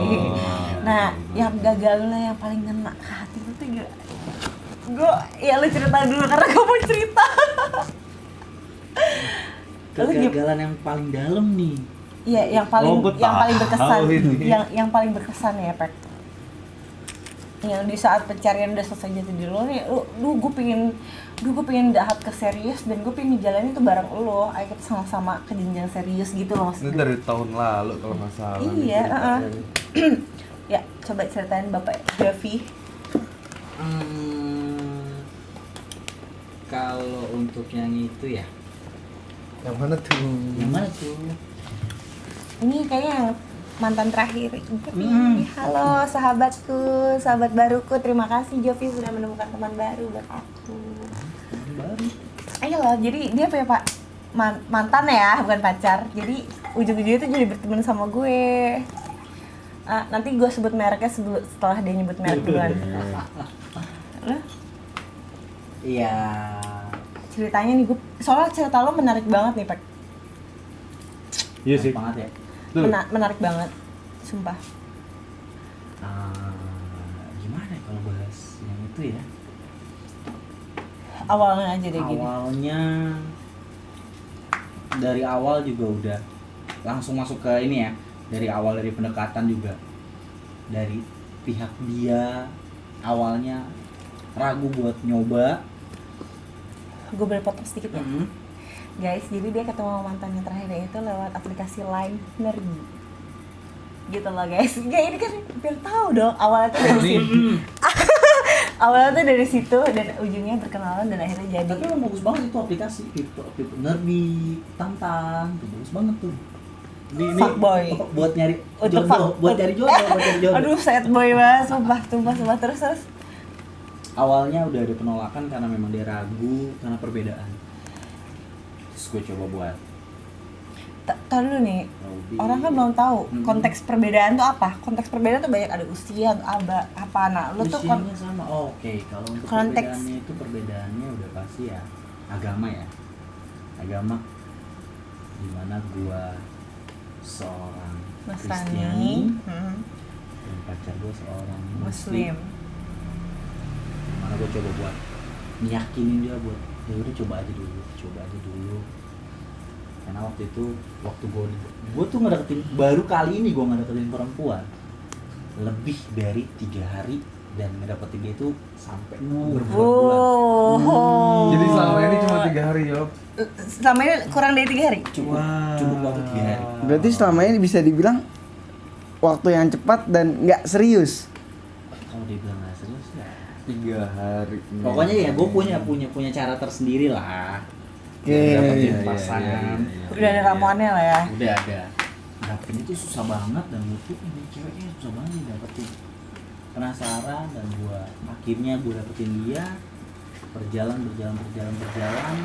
B: Nah, yang gagalnya yang paling ngena ke hati gue tuh gila. Ya lu cerita dulu karena gue mau cerita.
C: Kegagalan yang paling dalam nih.
B: Iya, yang paling berkesan.
A: tahu ini.
B: Yang paling berkesan ya, Pek. Yang di saat pencarian udah selesai jati diri lo nih, gue pengen dahat ke serius dan gue pengen jalanin itu bareng lo. Ayo kita sama-sama ke jenjang serius gitu loh
A: Ini
B: maksudnya.
A: dari tahun lalu kalau nggak salah.
B: Iya, Ya, coba ceritain Bapak Javi.
C: Kalau untuk yang itu ya,
A: Yang mana tuh?
C: yang mana tuh?
B: Ini kayaknya yang mantan terakhir. Halo sahabatku, sahabat baruku. Terima kasih Jovi sudah menemukan teman baru buat aku.
C: Baru.
B: Ayolah, jadi dia punya mantan ya, bukan pacar. Jadi ujung-ujungnya itu jadi berteman sama gue. Nanti gue sebut mereknya setelah dia nyebut merek duluan.
C: Iya.
B: Ceritanya nih, soalnya cerita lo menarik banget nih, Pak.
A: Iya sih.
C: Banget ya.
B: Menarik banget, sumpah.
C: Gimana ya kalau bahas yang itu ya?
B: Awalnya aja deh gini.
C: Awalnya dari awal juga udah langsung masuk ke ini ya. Dari awal dari pendekatan juga. Dari pihak dia awalnya ragu buat nyoba.
B: Gue boleh potong sedikit ya? Guys, jadi dia ketemu sama mantannya terakhirnya itu lewat aplikasi Line Nerdy. Gitu loh guys. Ya ini kan biar tahu dong awalnya tuh dari situ. Awalnya tuh dari situ dan ujungnya berkenalan dan akhirnya jadi.
C: Tapi emang bagus banget itu aplikasi People Nerdy, Tantan, itu bagus banget tuh. Ini
B: Fuckboy.
C: Buat nyari
B: Untuk
C: jodoh, buat cari jodoh.
B: Aduh, sad boy banget, sumpah terus.
C: awalnya udah ada penolakan karena memang dia ragu karena perbedaan. Terus gue coba buat
B: Tahu dulu nih,
C: lebih
B: orang kan belum tahu konteks perbedaan tuh apa. Konteks perbedaan tuh banyak, ada usia, apa. Nah, lu tuh
C: usianya sama. Oke, kalau untuk
B: konteks.
C: perbedaannya udah pasti ya agama ya. Agama dimana gua seorang Kristiani dan pacar gua seorang
B: Muslim.
C: Dimana gua coba buat meyakinin dia buat ya udah coba aja dulu. Karena waktu itu gue tuh ngedeketin, baru kali ini gue ngedeketin perempuan lebih dari 3 hari dan ngedeketin dia itu sampai berbulan-bulan.
A: Jadi selama ini cuma 3 hari ya.
B: Selama ini kurang dari 3 hari?
C: Cukup waktu 3 hari.
D: Berarti selama ini bisa dibilang waktu yang cepat dan nggak serius.
C: Kalau dibilang nggak serius ya
A: 3 hari.
C: pokoknya ya gue punya cara tersendiri lah.
D: Oke.
C: Dapetin pasangan.
B: Udah ada ramuannya lah ya.
C: Udah ada. Dapetin itu susah banget dan gue tuh ini ceweknya susah banget dapetin. Penasaran dan akhirnya gue dapetin dia. Berjalan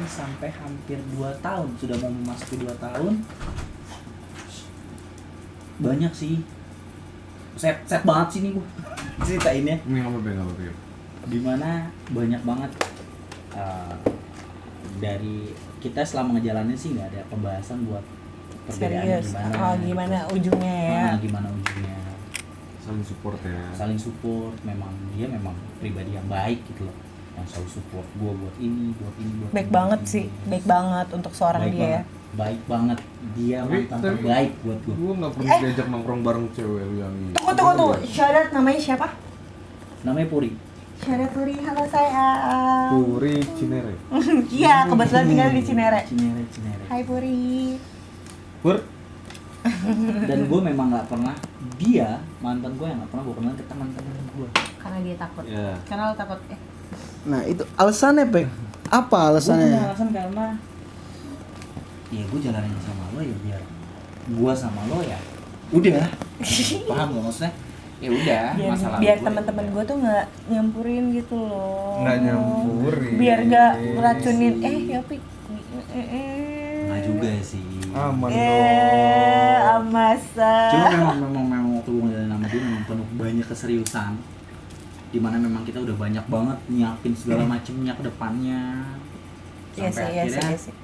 C: sampai hampir 2 tahun, sudah mau memasuki 2 tahun. Banyak sih. Set banget sih nih gue ceritainnya.
A: Ini nggak apa-apa.
C: Dimana banyak banget dari kita selama ngejalanin sih nggak ada pembahasan buat perbedaannya
B: Serius.
C: gimana.
B: Gimana ujungnya ya?
C: Gimana ujungnya.
A: Saling support ya.
C: Saling support, dia memang pribadi yang baik gitu loh. Yang selalu support gue buat ini.
B: Baik banget sih, baik banget untuk seorang
C: Baik
B: dia ya.
C: Baik banget. Dia mantan
A: Tapi-
C: terbaik buat gue.
A: Gue nggak pernah diajak nongkrong bareng cewek lu yang ini.
B: Tunggu. Syarat namanya siapa?
C: Namanya Puri.
B: Syarat Puri, halo sayang.
A: Puri Cinere.
B: Iya, kebetulan tinggal di Cinere.
C: Cinere.
B: Hai Puri.
A: Pur.
C: Dan gue memang nggak pernah, dia mantan gue yang nggak pernah gue kenal ke teman-teman gue.
B: Karena dia takut.
A: Ya.
B: Karena lo takut.
D: Nah itu alasannya Pek. Apa
C: Gue punya
D: alasannya?
C: alasan karena ya gue jalanin sama lo ya biar gue sama lo ya udah. Paham gak maksudnya? Ya udah, masalah
B: biar
C: gue
B: teman-teman
C: ya.
B: gue tuh nggak nyampurin gitu loh.
A: Nggak nyampurin.
B: Biar nggak ngeracunin. Yopi.
C: Nggak juga sih.
A: Aman
B: Amasa.
C: Cuma memang waktu gue ngejalanin sama dia memang penuh banyak keseriusan. Dimana memang kita udah banyak banget nyiapin segala macemnya ke depannya.
B: Iya sih.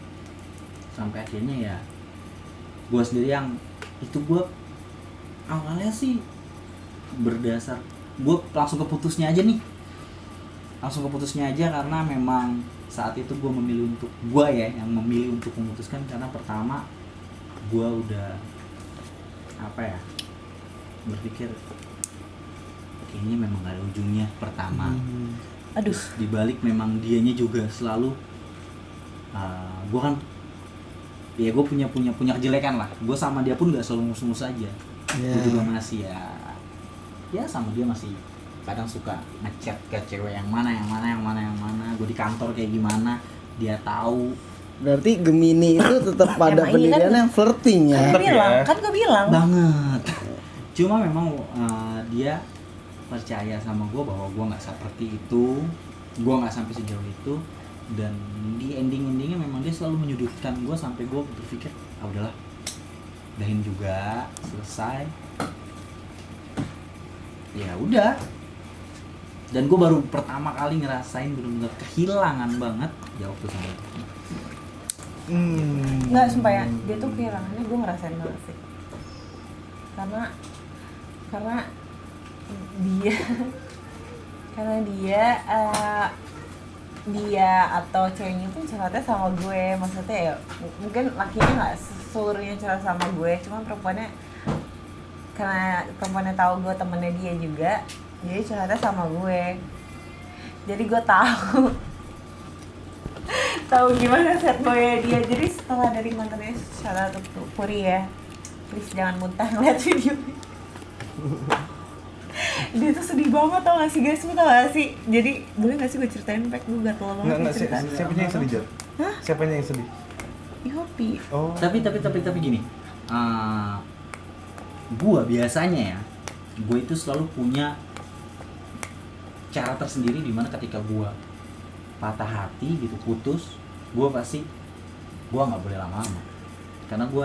C: Sampai akhirnya ya gue sendiri yang itu gue awalnya sih berdasar gue langsung keputusnya aja karena memang saat itu gue memilih untuk yang memilih untuk memutuskan karena pertama gue udah berpikir kayaknya memang gak ada ujungnya pertama.
B: Aduh.
C: Dibalik memang dianya juga selalu gue kan ya gue punya kejelekan lah. Gue sama dia pun gak selalu musuh-musuh aja. Gue juga masih ya sama dia masih kadang suka ngechat ke cewek yang mana. Gue di kantor kayak gimana dia tahu.
D: Berarti Gemini itu tetap pada
B: Emang iya
D: pendirian
B: kan?
D: yang flirting ya.
B: Kan gue bilang.
C: Banget. Cuma memang dia percaya sama gue bahwa gue nggak seperti itu, gue nggak sampai sejauh itu, dan di endingnya memang dia selalu menyudutkan gue sampai gue berpikir udahlah, udahin juga, selesai. Ya udah. Dan gue baru pertama kali ngerasain benar-benar kehilangan banget ya waktu sama itu.
B: Nggak, sumpah ya, dia tuh kehilangannya gue ngerasain banget sih. Karena dia atau ceweknya pun curhatnya sama gue. Maksudnya ya mungkin lakinya nggak seluruhnya curhat sama gue, cuma karena perempuannya tahu gue temennya dia juga, jadi curhatnya sama gue. Jadi gue tahu gimana set boy dia. Jadi setelah dari mantannya, shout out to Puri ya, please jangan muntah ngeliat video dia tuh sedih banget, tau gak sih guys, tau gak sih? Jadi boleh gak sih gue ceritain, Pek? Gue gatel banget
A: Nggak,
B: ceritain.
A: siapanya yang sedih, Jar?
B: Hah?
A: Siapanya yang sedih?
B: Yopi.
A: Oh.
C: Tapi gini, gua biasanya ya, gue itu selalu punya cara tersendiri dimana ketika gue patah hati gitu, putus, gue pasti gue nggak boleh lama-lama karena gue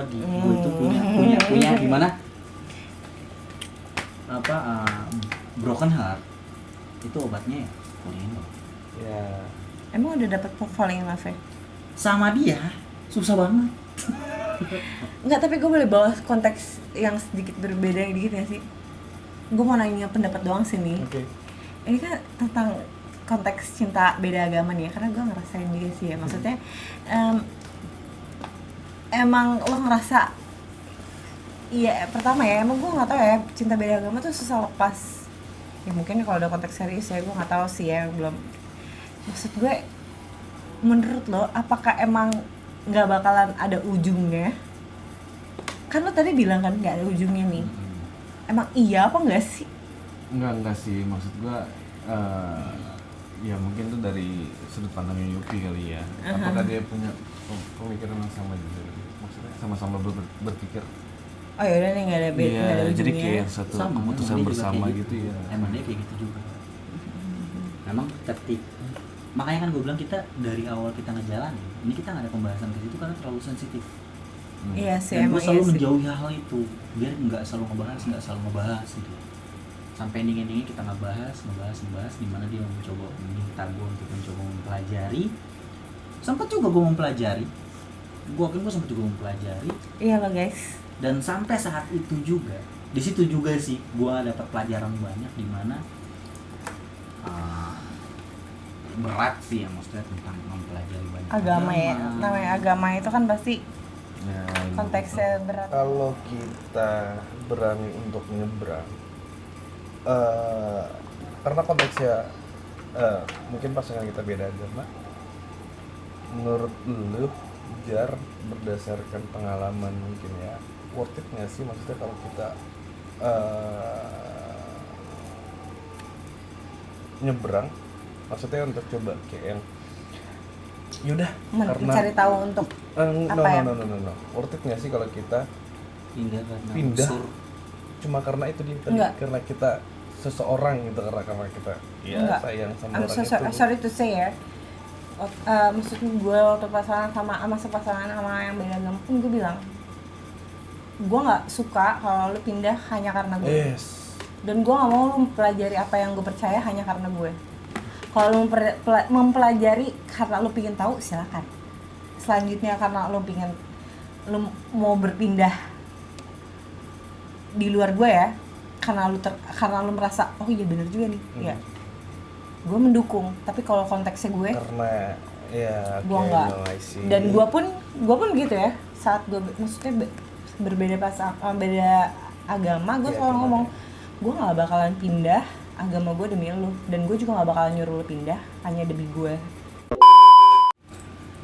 C: itu punya dimana broken heart itu obatnya ya falling in love.
A: Ya.
B: Emang udah dapet falling in love ya?
C: Sama dia susah banget.
B: Enggak, tapi gue boleh bawa konteks yang sedikit berbeda dikit gak sih? Gue mau nanya pendapat doang sih nih.
A: Oke.
B: Ini kan tentang konteks cinta beda agama nih ya, karena gue ngerasain juga sih ya. Maksudnya emang lo ngerasa, iya pertama ya, emang gue nggak tahu ya cinta beda agama tuh susah lepas. Ya mungkin kalau udah konteks serius ya gue nggak tahu sih ya, belum. Maksud gue, menurut lo apakah emang nggak bakalan ada ujungnya? Kan lo tadi bilang kan nggak ada ujungnya nih. Emang iya apa enggak sih?
A: Enggak sih, maksud gua ya mungkin tuh dari sudut pandangnya Yupi kali ya. Apakah dia punya pemikiran yang sama juga? Maksudnya sama-sama berpikir.
B: Oh yaudah nih nggak ada beda, nggak ada ujungnya.
A: Jadi kayak satu
C: Sama,
A: keputusan
C: emang dia juga
A: bersama
C: kayak
A: gitu ya.
C: Emang dia kayak gitu juga. Memang makanya kan gue bilang kita dari awal kita ngejalanin, ini kita nggak ada pembahasan ke situ karena terlalu sensitif.
B: Iya sih,
C: Dan gue
B: emang
C: selalu
B: iya sih.
C: menjauhi hal itu biar nggak selalu ngebahas gitu. Sampai ending-endingnya kita ngebahas dimana dia mencoba meminta gue untuk mencoba mempelajari. Sempat juga gue mempelajari. Gue sempat juga mempelajari.
B: Iya loh guys.
C: Dan sampai saat itu juga, di situ juga sih gue dapat pelajaran banyak di mana berat sih ya, maksudnya tentang mempelajari banyak
B: Agama ya, namanya agama itu kan pasti
A: Ya,
B: konteksnya berat.
E: Kalau kita berani untuk nyebrang, karena konteksnya mungkin pasangan kita beda agama, menurut lu Jar, berdasarkan pengalaman mungkin ya, worth it nggak sih maksudnya kalau kita nyebrang, maksudnya untuk coba kayak yang yaudah karena
B: Mencari tahu untuk apa ya?
E: no. Worth it nggak sih kalau kita
C: pindah karena
E: Pindah.
C: unsur
E: cuma karena itu dia tadi,
B: Enggak.
E: karena kita seseorang gitu, karena kita ya
B: Enggak.
E: sayang sama
B: I'm
E: orang
B: so
E: itu.
B: sorry to say ya. Maksud gue waktu pasangan sama sepasangan sama yang beda agama pun gue bilang, gue nggak suka kalau lu pindah hanya karena gue.
E: Yes.
B: Dan gue gak mau lu mempelajari apa yang gue percaya hanya karena gue. Kalau lu mempelajari karena lu pengen tahu, silakan. Selanjutnya karena lu mau berpindah di luar gue ya, karena lu merasa oh iya bener juga nih, ya gue mendukung. Tapi kalau konteksnya gue,
E: Karena ya
B: gue
E: okay,
B: nggak.
E: no, I see.
B: Dan gue pun gitu ya, saat gue maksudnya berbeda beda agama, gue
E: Iya,
B: selalu
E: benar.
B: ngomong gue nggak bakalan pindah agama gue demi lu, dan gue juga nggak bakalan nyuruh lu pindah hanya demi gue.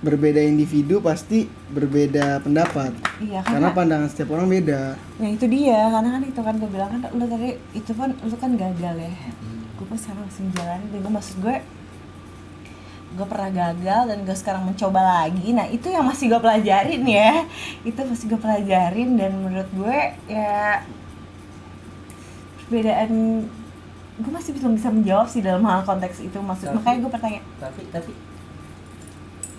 D: Berbeda individu pasti berbeda pendapat.
B: Iya,
D: Karena
B: karena
D: pandangan setiap orang beda.
B: ya itu dia, karena kan itu kan gue bilang kan lu tadi itu kan lu kan gagal ya. Gue pas sekarang langsung jalan, dan gue maksud gue pernah gagal dan gue sekarang mencoba lagi. Nah itu yang masih gue pelajarin ya, itu masih gue pelajarin. Dan menurut gue ya perbedaan, gue masih belum bisa menjawab sih dalam hal konteks itu, maksud makanya gue bertanya.
C: tapi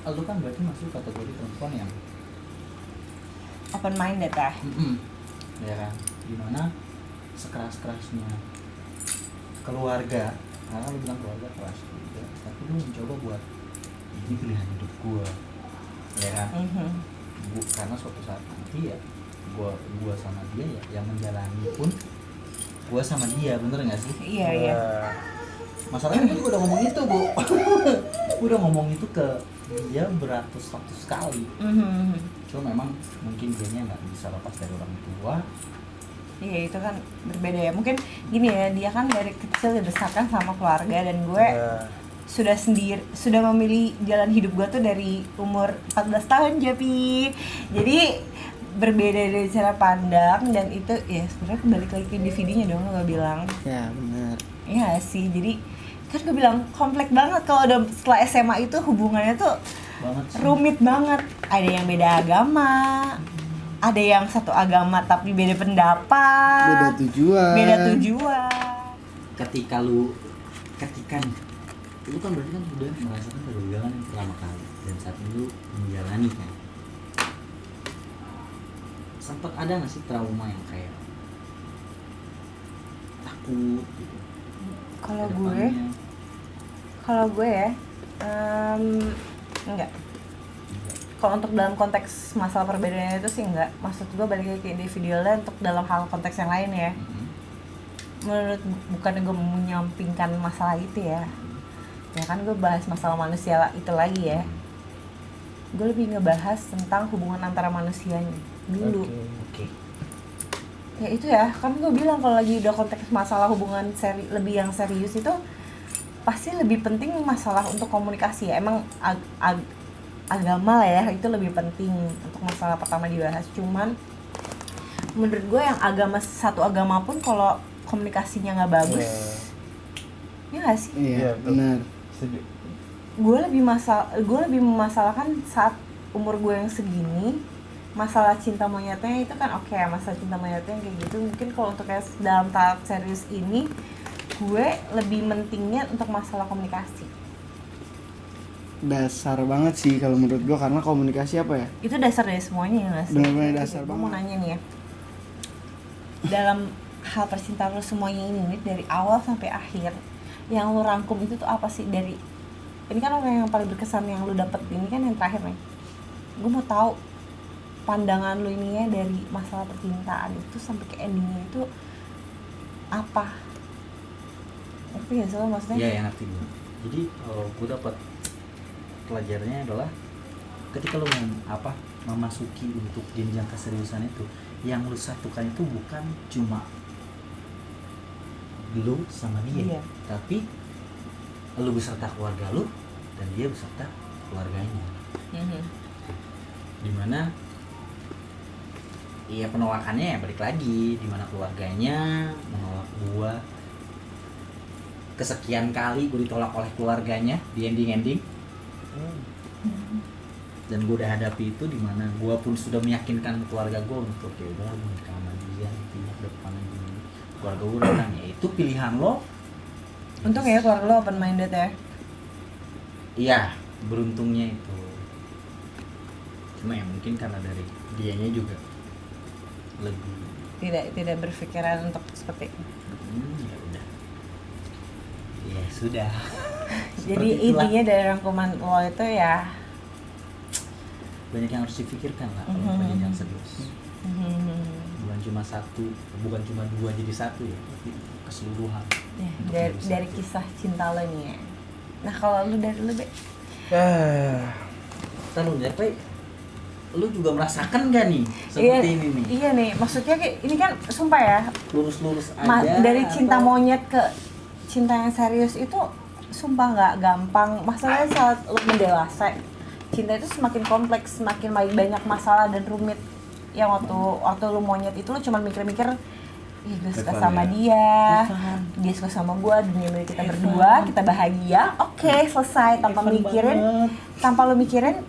C: lu kan berarti masuk kategori perempuan yang
B: Open minded ya.
C: ya kan, dimana sekeras-kerasnya keluarga, karena lu bilang keluarga keras juga, tapi lu mencoba buat ini pilihan hidup gua, ya kan. Karena suatu saat nanti ya gua sama dia ya yang menjalani pun gua sama dia, bener nggak sih?
B: Iya iya.
C: Masalahnya gue juga udah ngomong itu, Bu. Gue udah ngomong itu ke dia beratus-ratus kali. Cuma memang mungkin dianya nggak bisa lepas dari orang tua.
B: Iya itu kan berbeda ya. Mungkin gini ya, dia kan dari kecil dibesarkan sama keluarga, dan gue sudah memilih jalan hidup gue tuh dari umur 14 tahun, Japi. Jadi berbeda dari cara pandang, dan itu ya sebenarnya balik lagi ke individunya dong, gue bilang.
D: Ya benar.
B: Iya sih, jadi kan gue bilang kompleks banget kalau udah setelah SMA itu hubungannya tuh
C: Banget sih.
B: rumit banget. Ada yang beda agama, ada yang satu agama tapi beda pendapat,
D: Beda tujuan.
B: beda tujuan.
C: Ketika lu ketika lu kan berarti kan udah merasakan kegagalan yang pertama kali dan saat ini lu menjalani kan, sempat ada nggak sih trauma yang kayak takut gitu?
B: Kalau
C: ke
B: gue,
C: depannya?
B: ya, enggak. Kalau untuk dalam konteks masalah perbedaannya itu sih enggak. Maksud gue balik lagi ke individualnya untuk dalam hal konteks yang lain ya. Menurut bukannya gue menyampingkan masalah itu ya. Ya kan gue bahas masalah manusia itu lagi ya. Gue lebih ngebahas tentang hubungan antara manusianya dulu.
C: Oke.
B: Ya itu ya, kan gue bilang kalau lagi udah konteks masalah hubungan lebih yang serius itu pasti lebih penting masalah untuk komunikasi ya. Emang agama lah ya, itu lebih penting untuk masalah pertama dibahas. Cuman menurut gue yang satu agama pun kalau komunikasinya nggak bagus, ya nggak sih?
D: Iya, benar.
B: Gue lebih memasalahkan saat umur gue yang segini, masalah cinta monyetnya itu kan oke, masalah cinta monyetnya kayak gitu. Mungkin kalau untuk dalam tahap serius ini, gue lebih mentingnya untuk masalah komunikasi.
D: Dasar banget sih kalau menurut gua, karena komunikasi apa ya?
B: Itu dasar dari semuanya ya nggak sih?
D: Benar-benar dasar
B: Gue mau
D: banget.
B: nanya nih ya, dalam hal percintaan lo semuanya ini nih, dari awal sampai akhir, yang lo rangkum itu tuh apa sih? Dari ini kan orang yang paling berkesan yang lo dapet ini kan yang terakhir nih. Gue mau tahu pandangan lo ini ya dari masalah percintaan itu sampai ke endingnya itu apa? Ngerti gak sih lo maksudnya?
C: Iya, yang ngerti gue. Jadi kalau gue dapat pelajarannya adalah ketika lo memasuki untuk jenjang keseriusan itu, yang lo satukan itu bukan cuma lo sama dia,
B: Iya.
C: tapi lo beserta keluarga lo dan dia beserta keluarganya. Dimana iya penolakannya ya balik lagi, dimana keluarganya menolak gua kesekian kali, gue ditolak oleh keluarganya di ending dan gue udah hadapi itu, dimana gue pun sudah meyakinkan keluarga gue untuk ya udah gue nikah sama dia, nantinya ke depannya gini, keluarga gue udah ya itu pilihan lo.
B: Untung ya keluarga lo open minded ya.
C: Iya, beruntungnya itu. Cuma ya mungkin karena dari dianya juga lebih
B: Tidak berpikiran untuk seperti itu.
C: ya udah, ya sudah.
B: Jadi
C: Seperti itulah.
B: intinya dari rangkuman lo itu ya
C: Banyak yang harus dipikirkan lah kalau pengen yang serius. Bukan cuma satu, bukan cuma dua jadi satu ya, tapi keseluruhan.
B: ya,
C: Untuk
B: dari
C: jadi satu.
B: kisah cinta lo nih ya. Nah kalau lu dari lu Be,
C: Tahu tapi lu juga merasakan gak nih seperti ini nih?
B: Iya nih, maksudnya kayak ini kan sumpah ya,
C: Lurus-lurus aja.
B: dari cinta
C: atau-
B: monyet ke cinta yang serius itu sumpah nggak gampang. Masalahnya saat lu mendewasa, cinta itu semakin kompleks, semakin banyak masalah dan rumit. Yang waktu lu monyet itu lu cuma mikir-mikir, ih gue suka
A: Evan
B: sama
A: ya?
B: dia suka sama gue, dunia milik kita berdua, kita bahagia, oke selesai, tanpa lu mikirin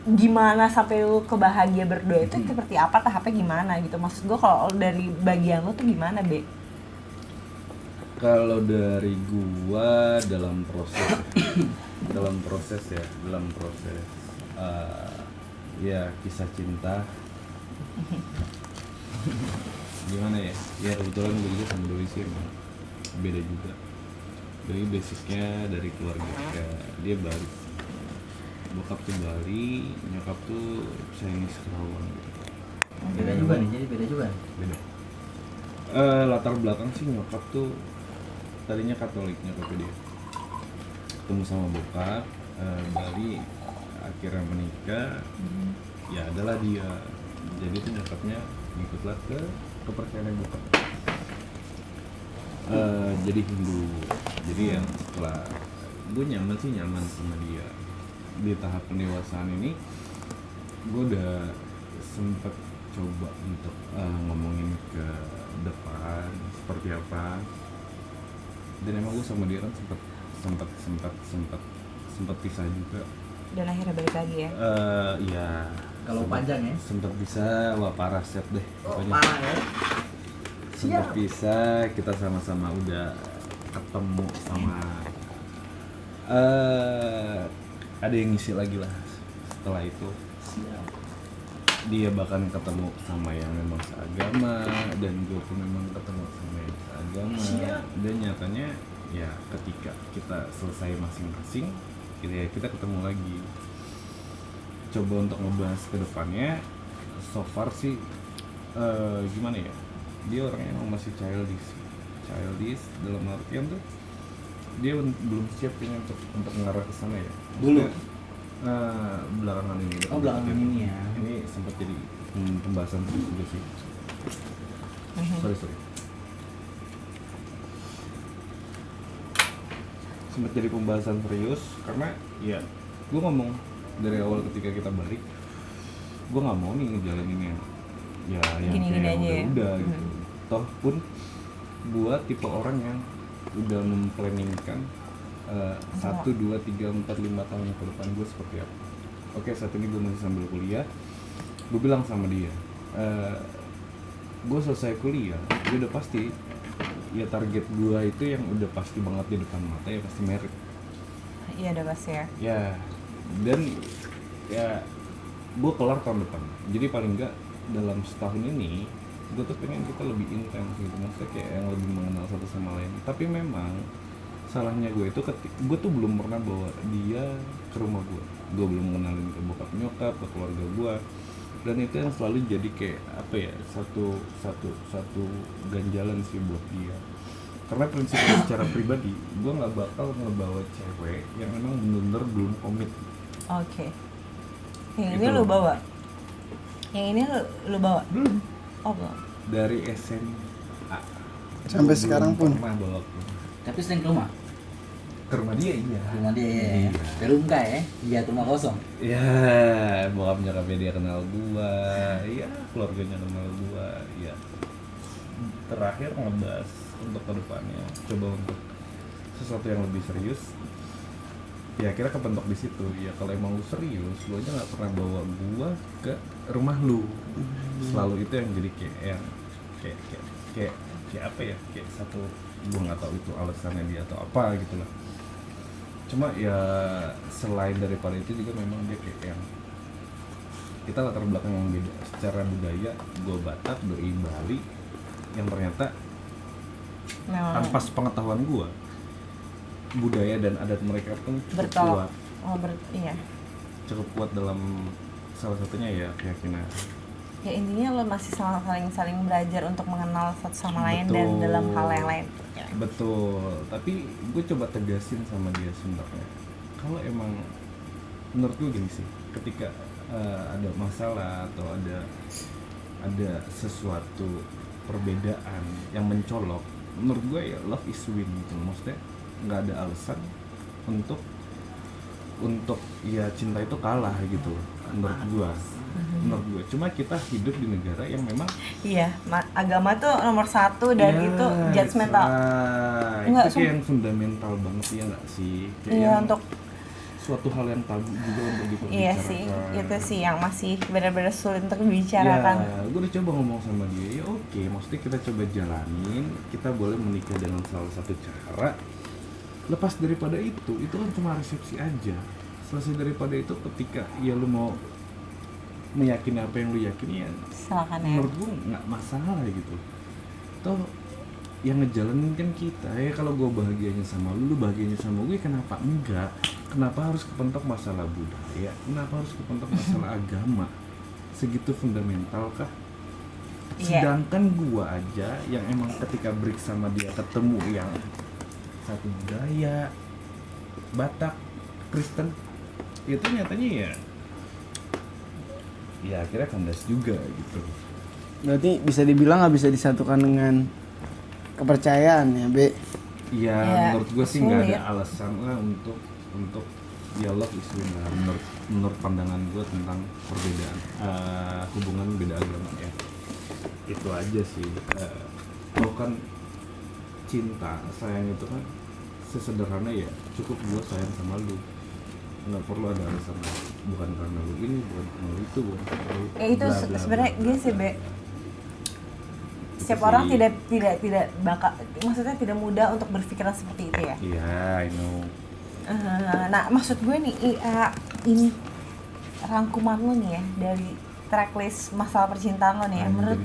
B: gimana sampai lu kebahagia berdua itu seperti apa, tahapnya gimana gitu. Maksud gue kalau dari bagian lu tuh gimana Be?
A: Kalau dari gua dalam proses ya kisah cinta gimana ya, ya kebetulan gue juga sama Doi sih emang beda juga. Doi basicnya dari keluarga dia Bali, bokap tuh Bali, nyokap tuh Chinese Kerawang gitu.
C: Beda juga nih, jadi beda juga nih.
A: Beda. Latar belakang sih nyokap tuh tadinya Katolik, nyokapnya dia ketemu sama bokap Bali, akhirnya menikah. Ya adalah dia, jadi tuh nyokapnya ngikutlah ke kepercayaan bokap, jadi Hindu. Jadi yang setelah gue nyaman sama dia di tahap pendewasaan ini, gue udah sempet coba untuk ngomongin ke depan seperti apa, dan emang gue sama dia kan sempat pisah juga.
B: Dan akhirnya balik lagi ya.
A: Iya.
C: Kalau
A: Sempet-
C: panjang ya?
A: Sempet bisa, wah parah set deh.
C: Oh,
A: Pokoknya
C: parah ya.
A: sempet bisa, kita sama-sama udah ketemu sama ada yang ngisi lagi lah setelah itu. Dia bahkan ketemu sama yang memang seagama dan gue pun memang ketemu sama yang seagama. Dan nyatanya ya ketika kita selesai masing-masing kita ketemu lagi, coba untuk ngebahas ke depannya. So far sih gimana ya, dia orangnya emang masih childish dalam artian tuh dia belum siap kayaknya untuk mengarah ke sana ya.
C: Dulu?
A: Belakangan ini.
C: Oh, belakangan ini ya.
A: Ini sempat jadi pembahasan terus juga sih. Sorry. Sempat jadi pembahasan serius karena ya gue ngomong dari awal ketika kita balik, gue nggak mau nih ngejalanin yang
B: Gini-gini
A: kayak
B: aja ya.
A: udah gitu. Toh pun gue tipe orang yang udah memplanningkan 1, 2, 3, 4, 5 tahun ke depan gue seperti apa. Oke, saat ini gue masih sambil kuliah. Gue bilang sama dia, gue selesai kuliah, gue udah pasti ya target gue itu yang udah pasti banget di depan mata ya pasti merit.
B: Iya udah pasti ya.
A: Ya, dan ya gue kelar tahun depan. Jadi paling enggak dalam setahun ini gue tuh pengen kita lebih intens gitu, maksudnya kayak yang lebih mengenal satu sama lain. Tapi memang salahnya gue itu gue tuh belum pernah bawa dia ke rumah gue belum kenalin ke bokap nyokap, ke keluarga gue, dan itu yang selalu jadi kayak apa ya, satu ganjalan sih buat dia. Karena prinsipnya secara pribadi gue nggak bakal ngebawa cewek yang memang bener-bener belum komit.
B: Oke. Yang ini
A: Gitu.
B: lu bawa? Yang ini lu bawa?
A: Belum.
B: Oh belum.
A: Dari SMA
D: Sampai
A: Gua
D: sekarang
A: belum
D: pun.
A: pernah bawa
C: Tapi sering ke rumah?
A: ke rumah dia. Iya.
C: Rumah dia ya.
A: Iya.
C: Ke rumah ya? Iya, rumah kosong.
A: Ya, bokap nyokapnya dia kenal gua, ya keluarganya kenal gua, ya. Terakhir ngebahas untuk kedepannya, coba untuk sesuatu yang lebih serius. Ya kira kepentok di situ. Ya kalau emang lu serius, lu aja nggak pernah bawa gua ke rumah lu. Selalu itu yang jadi kayak apa ya? Kayak satu, gua nggak tahu itu alasannya dia atau apa gitu lah. Cuma ya selain daripada itu juga memang dia kayak yang kita latar belakang yang beda secara budaya. Gue Batak, doi Bali, yang ternyata tanpa sepengetahuan gue budaya dan adat mereka pun cukup
B: Bertolak.
A: kuat,
B: Iya.
A: cukup kuat dalam salah satunya ya keyakinan.
B: Ya intinya lo masih saling belajar untuk mengenal satu sama lain dan
A: Betul.
B: dalam hal yang lain.
A: Betul, tapi gue coba tegasin sama dia sebenarnya. Kalau emang menurut gue gini sih, ketika ada masalah atau ada sesuatu perbedaan yang mencolok, menurut gue ya love is win gitu. Maksudnya nggak ada alasan untuk ya cinta itu kalah gitu menurut gue. Cuma kita hidup di negara yang memang
B: Iya, agama tuh nomor 1 dan
A: ya,
B: itu judgmental. Enggak,
A: itu kayak yang fundamental banget ya nggak sih? Kayak
B: Iya,
A: yang
B: untuk
A: suatu hal yang tabu juga untuk diperbicarakan.
B: iya sih, itu sih yang masih benar-benar sulit untuk dibicarakan.
A: Ya, gue udah coba ngomong sama dia, ya oke, maksudnya kita coba jalanin, kita boleh menikah dengan salah satu cara. Lepas daripada itu kan cuma resepsi aja. Selesai daripada itu ketika ya lu mau meyakini apa yang lu yakini ya
B: Silakan ya.
A: menurut gue nggak masalah gitu. Toh yang ngejalanin kan kita ya. Kalau gue bahagianya sama lu bahagianya sama gue, kenapa enggak? Kenapa harus kepentok masalah budaya? Kenapa harus kepentok masalah agama? Segitu fundamental kah?
B: Iya.
A: Sedangkan gue aja yang emang ketika break sama dia ketemu yang satu budaya, Batak, Kristen, itu nyatanya ya akhirnya kandas juga gitu.
D: Berarti bisa dibilang nggak bisa disatukan dengan kepercayaan ya, Be?
A: Ya,
B: Ya,
A: menurut gue sih nggak
B: sulit.
A: ada alasan lah untuk dialog isu lah menurut pandangan gue tentang perbedaan hubungan beda agama ya. Itu aja sih. Kalau kan cinta, sayang itu kan sesederhana ya, cukup gue sayang sama lu, nggak perlu ada alasan bukan karena lu ini, bukan karena lu itu, bukan karena lu
B: Ya itu
A: bla, bla,
B: sebenarnya
A: bla,
B: gini sih,
A: bla,
B: Be.
A: bla.
B: setiap orang tidak bakal, maksudnya tidak mudah untuk berpikiran seperti itu ya.
A: Iya, I know.
B: Nah, maksud gue nih, ini rangkuman lo nih ya dari tracklist masalah percintaan lo nih ya, menurut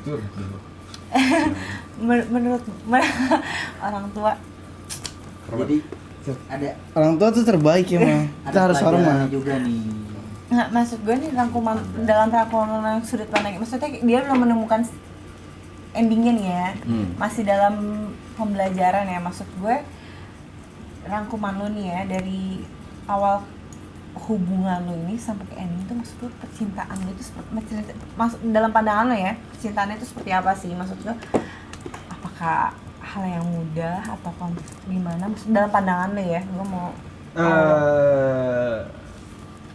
B: orang tua.
C: Jadi ada
D: Orang tua tuh terbaik ya mah. Kita harus
C: pelajarannya
D: hormat.
C: juga nih.
B: Nah, maksud gue nih dalam rangkuman yang sudut pandang, maksudnya dia belum menemukan endingnya nih ya, masih dalam pembelajaran ya. Maksud gue rangkuman lo nih ya dari awal hubungan lo ini sampai ke ending tuh, maksud gue percintaan lo itu dalam pandangan lo ya, percintaan itu seperti apa sih? Maksud gue apakah hal yang mudah atau gimana? Maksud dalam pandangan lo ya, gue mau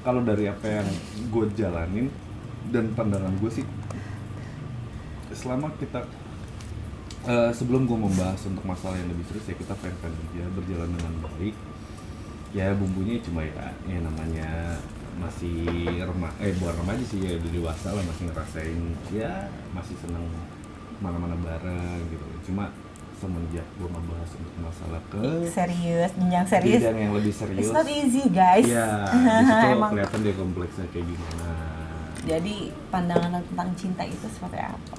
A: kalau dari apa yang gue jalanin dan pandangan gue sih, selama kita sebelum gue membahas untuk masalah yang lebih serius ya, kita fan-fan aja, berjalan dengan baik. Ya bumbunya cuma ya namanya masih bukan remaja sih ya, udah dewasa lah, masih ngerasain ya, masih seneng mana-mana bareng gitu. Cuma semenjak gue membahas untuk masalah
B: serius, jenjang serius,
A: jenjang yang lebih serius,
B: it's not easy guys.
A: Ya, di situ kelihatan dia kompleksnya kayak gimana.
B: Jadi pandangan tentang cinta itu seperti apa?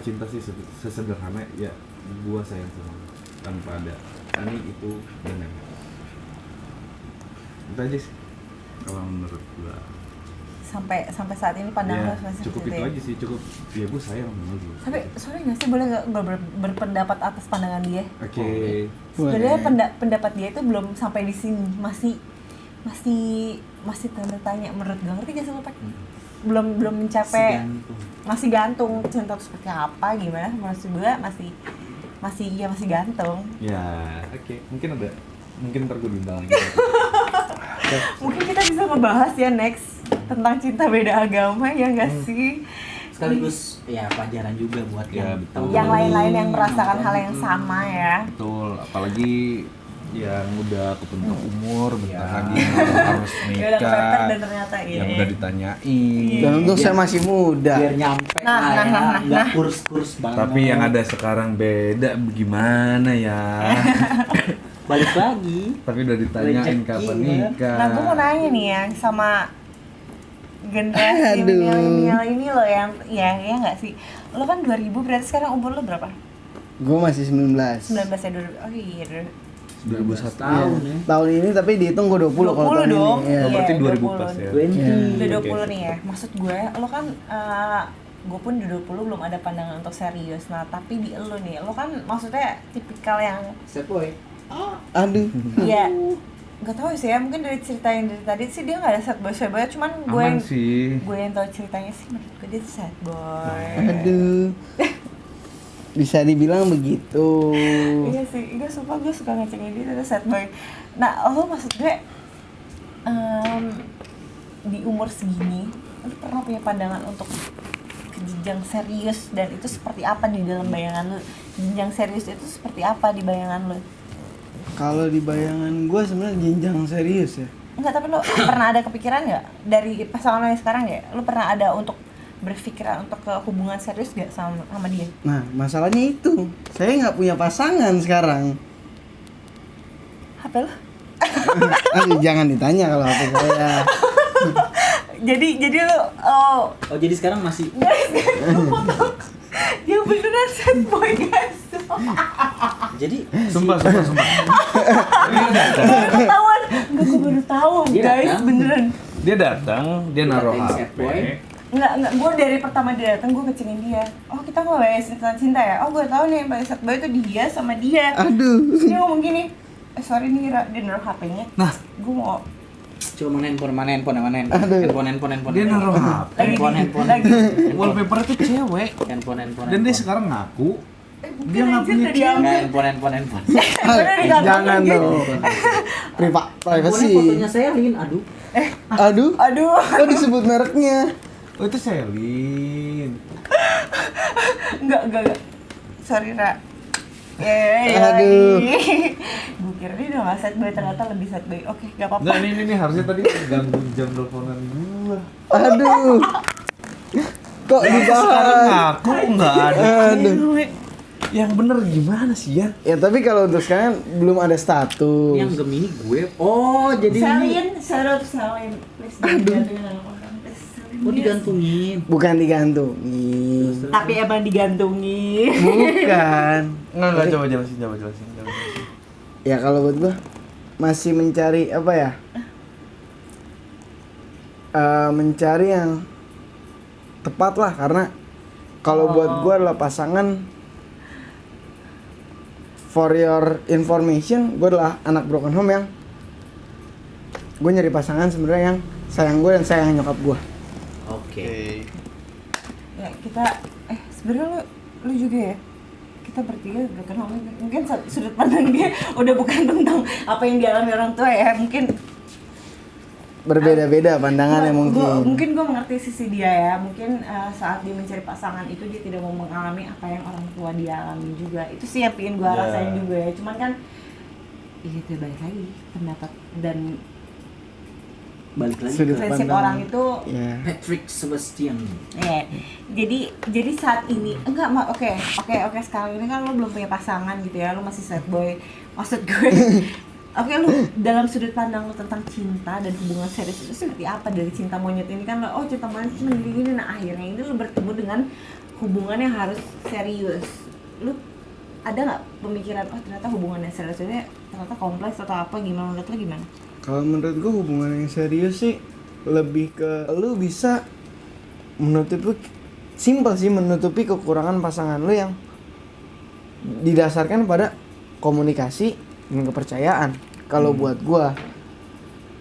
A: Cinta sih sesederhana ya, gue sayang sama lu tanpa ada ini itu dan yang itu aja sih kalau menurut gue.
B: Sampai saat ini pandangan
A: Ya,
B: masih
A: cukup
B: seperti
A: itu aja sih, cukup ya gue sayang sama lu.
B: Tapi sorry nggak sih, boleh nggak berpendapat atas pandangan dia?
A: Oke.
B: Sebenarnya pendapat dia itu belum sampai di sini, masih tanda tanya menurut gue, ngerti gak sih lo Pak? Belum mencapai, masih gantung cinta itu seperti apa, gimana? Menurut gue masih gantung.
A: Ya oke. Mungkin ntar gue diundang lagi.
B: Mungkin kita bisa ngebahas ya next tentang cinta beda agama ya nggak sih?
C: Sekaligus ya pelajaran juga buat
A: Ya, betul.
B: Yang lain-lain yang merasakan hal yang sama ya.
A: Betul, apalagi yang udah kebentuk umur, bentar lagi harus
B: Ya udah kepepet
A: nikah,
B: dan ternyata
A: yang udah ditanyain.
D: Dan untuk saya masih muda.
C: biar nyampe nggak kurs banget.
A: Tapi yang ada sekarang beda, gimana ya?
C: balik lagi.
A: Tapi udah ditanyain kapan nikah.
B: Nah, gue mau nanya nih ya sama generasi milenial ini loh yang ya nggak sih? Lo kan 2000, berarti sekarang umur lo berapa?
D: Gue masih 19.
B: 19 ya, oh iya.
A: 2001
C: tahun ya.
D: Tahun ini tapi dihitung gue 20 kalau
B: 20
D: tahun
B: dong.
D: ini. Iya.
A: Oh, berarti
B: 20.
A: 2000 pas ya.
C: 20.
B: Udah 20
A: Oke.
B: nih ya. Maksud gue, lo kan gue pun di 20 belum ada pandangan untuk serius. Nah, tapi di lo nih, lo kan maksudnya tipikal yang
C: Set boy.
D: Aduh.
B: ya nggak tahu sih ya, mungkin dari cerita yang dari tadi sih dia nggak ada sad boy, cuman
A: Aman sih.
B: gue yang tahu ceritanya sih menurut gue dia tuh sad boy.
D: Aduh. Bisa dibilang begitu.
B: Iya sih, gue suka ngecengin dia tuh sad boy. Nah, lo maksud gue di umur segini lo pernah punya pandangan untuk ke jenjang serius, dan itu seperti apa di dalam bayangan lo? Jenjang serius itu seperti apa di bayangan lo?
D: Kalau di bayangan gue sebenarnya jenjang serius ya.
B: Enggak, tapi lo pernah ada kepikiran nggak dari pasangan lo yang sekarang ya? Lo pernah ada untuk berpikiran untuk ke hubungan serius gak sama dia?
D: Nah, masalahnya itu saya nggak punya pasangan sekarang.
B: HP lo?
D: Aduh, jangan ditanya kalau HP saya.
B: jadi lo
C: Oh jadi sekarang masih
B: guys, dia beneran sad boy guys.
C: jadi
A: Sumpah.
B: Ketahuan, enggak, gue baru tahu
C: Dia
B: guys,
C: datang.
B: beneran.
A: Dia datang, dia naruh
C: Dikatain sad
A: HP.
C: boy.
B: Enggak, gue dari pertama dia datang gue ngecengin dia. Oh, kita ngebahas tentang cinta ya? Oh, gue tahu nih yang paling sad boy itu dia sama dia.
D: Aduh.
B: Terus dia ngomong gini, sorry nih Ra, dia naruh HP-nya.
A: Nah,
B: Gue mau
C: coba mana handphone. Handphone.
A: dia naruh HP.
C: Handphone.
A: Wallpaper itu cewek.
C: Handphone.
A: Dan dia sekarang ngaku dia nggak
B: anjir,
A: punya
B: tadi
A: cewek.
C: Nggak, handphone.
B: Bener nih, nggak
D: Jangan
B: gitu.
D: dong. Privacy.
C: Fotonya Selin, aduh.
D: Aduh. Kok disebut mereknya?
A: Oh itu Selin.
B: Enggak. Sorry, Ra.
D: Aduh.
B: Gue kira dia udah gak sad boy, ternyata lebih sad boy. Oke, gak apa-apa.
A: Enggak, ini harusnya tadi ganggu jam teleponan gua.
D: Aduh. Kok
A: sekarang
D: dibahas?
A: ngaku nggak ada
D: Aduh.
A: cewek. Yang bener gimana sih ya?
D: Ya tapi kalau untuk sekarang belum ada status.
C: Yang Gemini gue. Oh, jadi
B: Salin, Sarah tuh salin. Please digantungin sama orang. Please, salin.
C: Oh, digantungin.
D: Bukan digantungin.
B: Tapi emang digantungin.
D: Bukan.
E: Enggak, coba jelasin.
D: Ya kalau buat gua masih mencari apa ya? Mencari yang tepat lah, karena kalau buat gua adalah pasangan. For your information, gue adalah anak broken home yang gue nyari pasangan sebenarnya yang sayang gue dan sayang nyokap gue.
C: Oke.
B: Ya kita sebenarnya lu juga ya. Kita bertiga broken home, mungkin sudut pandang dia udah bukan tentang apa yang dialami orang tua ya, mungkin
D: Berbeda-beda pandangannya mungkin.
B: Mungkin gue mengerti sisi dia ya. Mungkin saat dia mencari pasangan itu dia tidak mau mengalami apa yang orang tua dia alami juga. Itu sih yang pengen gue rasain juga ya. Cuman kan ya itu balik lagi pendapat dan
C: Balik lagi
D: Sudut
C: ke
B: prinsip
D: pandang.
B: orang itu.
D: Ya.
C: Patrick Sebastian.
B: Ya, jadi saat ini enggak oke sekarang ini kan lo belum punya pasangan gitu ya, lo masih sad boy. Maksud gue, oke, lu dalam sudut pandang lo tentang cinta dan hubungan serius itu seperti apa dari cinta monyet ini kan lo, cinta monyet cuma gini, nah akhirnya ini lo bertemu dengan hubungan yang harus serius. Lu ada nggak pemikiran ternyata hubungan yang serius ini ternyata kompleks atau apa, gimana menurut lo gimana?
D: Kalau menurut gue hubungan yang serius sih lebih ke lu bisa menutupi, simpel sih, menutupi kekurangan pasangan lu yang didasarkan pada komunikasi dan kepercayaan. Kalau buat gua,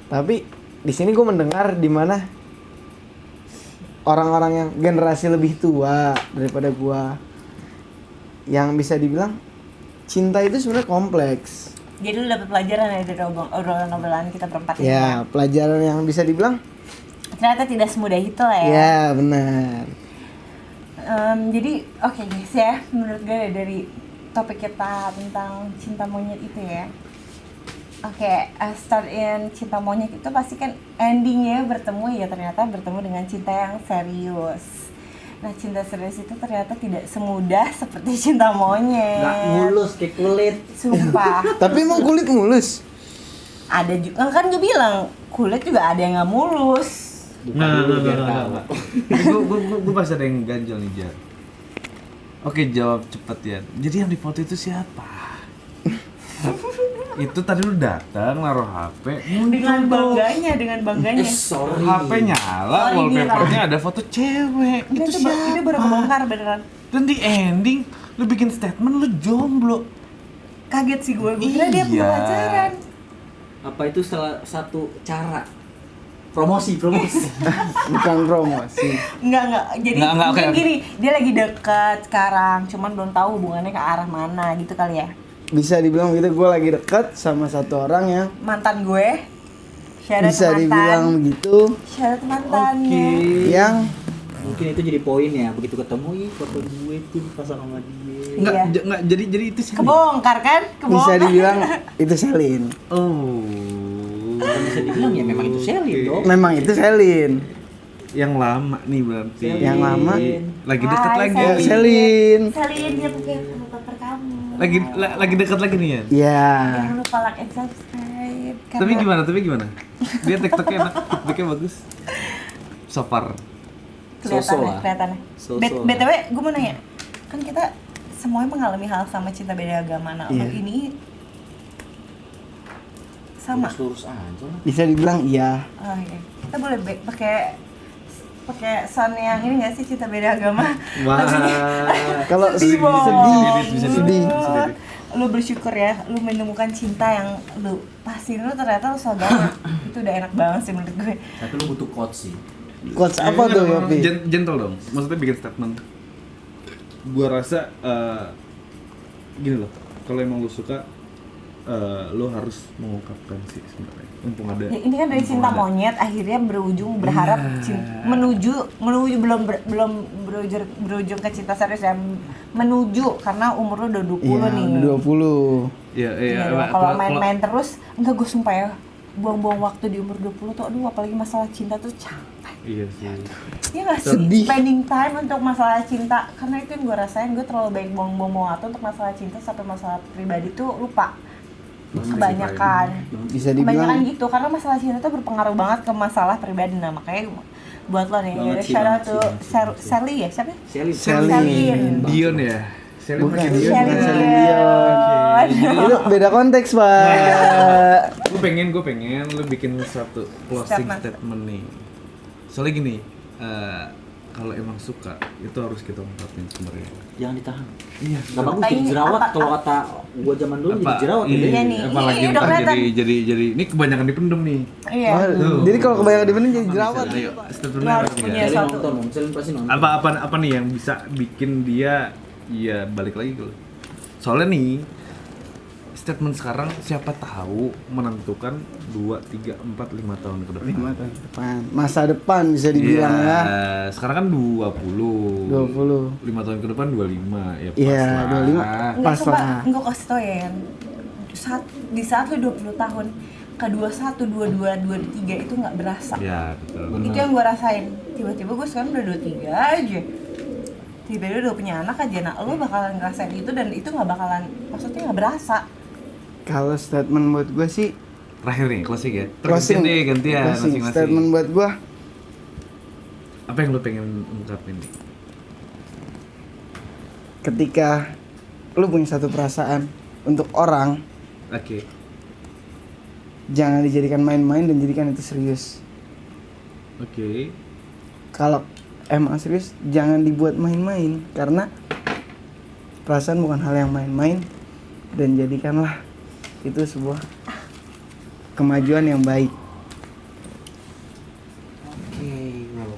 D: tapi di sini gua mendengar di mana orang-orang yang generasi lebih tua daripada gua yang bisa dibilang cinta itu sebenarnya kompleks.
B: Jadi lu dapet pelajaran ya dari obrolan kita berempat ini.
D: Ya, pelajaran yang bisa dibilang
B: Ternyata tidak semudah itu lah ya.
D: ya benar.
B: Jadi oke guys ya, menurut gue dari topik kita tentang cinta monyet itu ya. Oke, start in cinta monyet itu pasti kan endingnya bertemu ya, ternyata bertemu dengan cinta yang serius. Nah, cinta serius itu ternyata tidak semudah seperti cinta monyet.
C: Gak mulus kayak kulit.
B: Sumpah.
D: Tapi emang kulit mulus.
B: Ada juga, kan gue bilang kulit juga ada yang nggak mulus.
C: Bukan dulu biar tahu.
A: Gue pasti ada yang ganjel nih, Jar. Oke, jawab cepet ya. Jadi yang di foto itu siapa? Itu tadi lu datang naruh HP,
B: Dengan bangganya.
C: Sorry.
A: HP nyala,
B: Sorry,
A: wallpapernya ada foto cewek.
B: Ini
A: Itu
B: tuh ini baru
A: siapa?
B: kebongkar beneran.
A: Dan di ending lu bikin statement lu jomblo.
B: Kaget sih gue kira dia punya
A: Iya.
B: pacaran.
C: Apa itu salah satu cara promosi?
D: Bukan promosi.
B: Enggak. Jadi
A: Enggak,
B: mungkin
A: oke.
B: gini, dia lagi deket sekarang, cuman belum tahu hubungannya ke arah mana gitu kali ya.
D: Bisa dibilang gitu, gue lagi dekat sama satu orang yang
B: Mantan gue. Syarat
D: bisa
B: mantan.
D: dibilang begitu,
B: Syarat mantannya.
D: yang
C: Mungkin itu jadi poin ya, begitu ketemu ih foto gue tuh dipasang sama dia.
A: Enggak,
B: Iya.
A: enggak, jadi itu sih.
B: Kebongkar kan?
D: bisa
B: Kebongkar.
D: dibilang itu Selin.
A: Oh.
C: Kan bisa dibilang ya memang itu Selin dong.
D: Memang itu Selin.
A: Yang lama nih berarti.
D: Yang lama.
A: Lagi deket
B: Hai,
A: lagi.
D: Ya, Selin.
B: Selin dia pakai wallpaper kamu.
A: Lagi deket lagi nih ya.
D: Ya.
B: Jangan lupa like and subscribe.
A: Tapi gimana? Dia TikToknya enak, TikToknya bagus. So far.
C: So-so lah.
B: Kelihatannya.
C: So-so
B: BTW, gue mau nanya. Kan kita semuanya mengalami hal sama cinta beda agama. Nah,
D: Iya.
B: untuk ini sama.
C: Lurus aja lah.
D: Bisa dibilang iya.
B: Oh, iya. Kita boleh pakai sound yang ini nggak sih, cinta beda agama?
A: Wah.
D: Kalau
B: Sedih, Bos.
D: sedih.
B: Lu bersyukur ya, lu menemukan cinta yang lu pastiin lu ternyata lu saudara. Itu udah enak banget sih menurut gue.
C: Tapi lu butuh quotes sih.
D: Quotes apa tuh, Yopi?
A: Gentle dong. Maksudnya bikin statement. Gua rasa gini loh. Kalau emang lu suka, lu harus mengungkapkan sih sebenarnya. Mumpung ada.
B: Ya, ini kan dari cinta monyet akhirnya berujung berharap menuju belum berujung ke cinta serius ya, menuju karena umur lu udah 20
D: Iya,
B: nih.
D: 20.
A: Iya,
B: Iya dong, kalau main-main terus enggak, gue sumpah ya, buang-buang waktu di umur 20 tuh aduh apalagi masalah cinta tuh capek.
A: Iya sih.
B: Iya gak sih?
D: Sedih.
B: Spending time untuk masalah cinta. Karena itu yang gue rasain, gue terlalu baik buang-buang waktu untuk masalah cinta sampai masalah pribadi tuh lupa. Kebanyakan.
D: Bisa
B: Kebanyakan
D: dibilang
B: gitu, karena masalah cinta tuh berpengaruh banget ke masalah pribadi. Nah makanya buat lo nih,
C: Banget sih,
B: shout out
C: banget
B: to
C: sih, banget sih.
B: Sally ya? Siapa?
C: Sally.
B: Celine.
A: Dion ya. Celine
D: bukan
A: pakai
D: Dion,
A: Dion.
B: Celine
D: bukan
B: Dion.
D: Celine Dion. Itu beda konteks, Pak.
A: Gue pengen lu bikin satu closing
B: Statement.
A: statement nih. Soalnya gini, kalau emang suka itu harus kita ungkapin sebenarnya.
C: Jangan ditahan.
A: Iya.
C: Gak bagus jadi
B: Apa-
C: jerawat
B: apa-
C: kalau kata gua zaman dulu jadi jerawat ya.
B: Iya nih,
A: apalagi
B: iya, udah
A: ntar
B: kelihatan.
A: jadi ini kebanyakan dipendem nih.
B: Iya.
D: Oh,
A: Tuh.
D: jadi kalau kebanyakan dibanding jadi jerawat.
A: Ayo,
B: Lo
A: statementnya
B: harus
A: apa
B: punya
A: ya?
C: Sally
B: suatu.
C: nonton, Sally pasti nonton.
A: Apa nih yang bisa bikin dia ya balik lagi ke lu? Soalnya nih statement sekarang siapa tahu menentukan 2, 3, 4, 5 tahun ke depan.
D: 5 tahun depan. Masa depan bisa dibilang
A: Iya,
D: ya.
A: sekarang kan 20.
D: 20.
A: 5 tahun ke depan 25. Ya pas
D: Iya,
A: lah.
D: 25.
B: Enggak,
D: Pas
B: coba
D: lah.
B: enggak kasih tau ya Yan. Di saat lu 20 tahun ke 21, 22, 23 itu nggak berasa.
A: Ya, betul.
B: Itu yang gue rasain. Tiba-tiba gue sekarang udah 23 aja. Tiba-tiba udah punya anak aja. Nah, lo bakalan ngerasain itu dan itu nggak bakalan, maksudnya nggak berasa.
D: Kalau statement buat gue sih
A: Terakhir nih, closing ya.
D: closing.
A: Gantian deh, gantian
D: Closing.
A: masing-masing.
D: Statement buat gue
A: Apa yang lu pengen ungkapin nih?
D: ketika lu punya satu perasaan untuk orang,
A: Oke.
D: jangan dijadikan main-main dan jadikan itu serius.
A: Oke.
D: Kalau emang serius jangan dibuat main-main karena perasaan bukan hal yang main-main, dan jadikanlah itu sebuah kemajuan yang baik.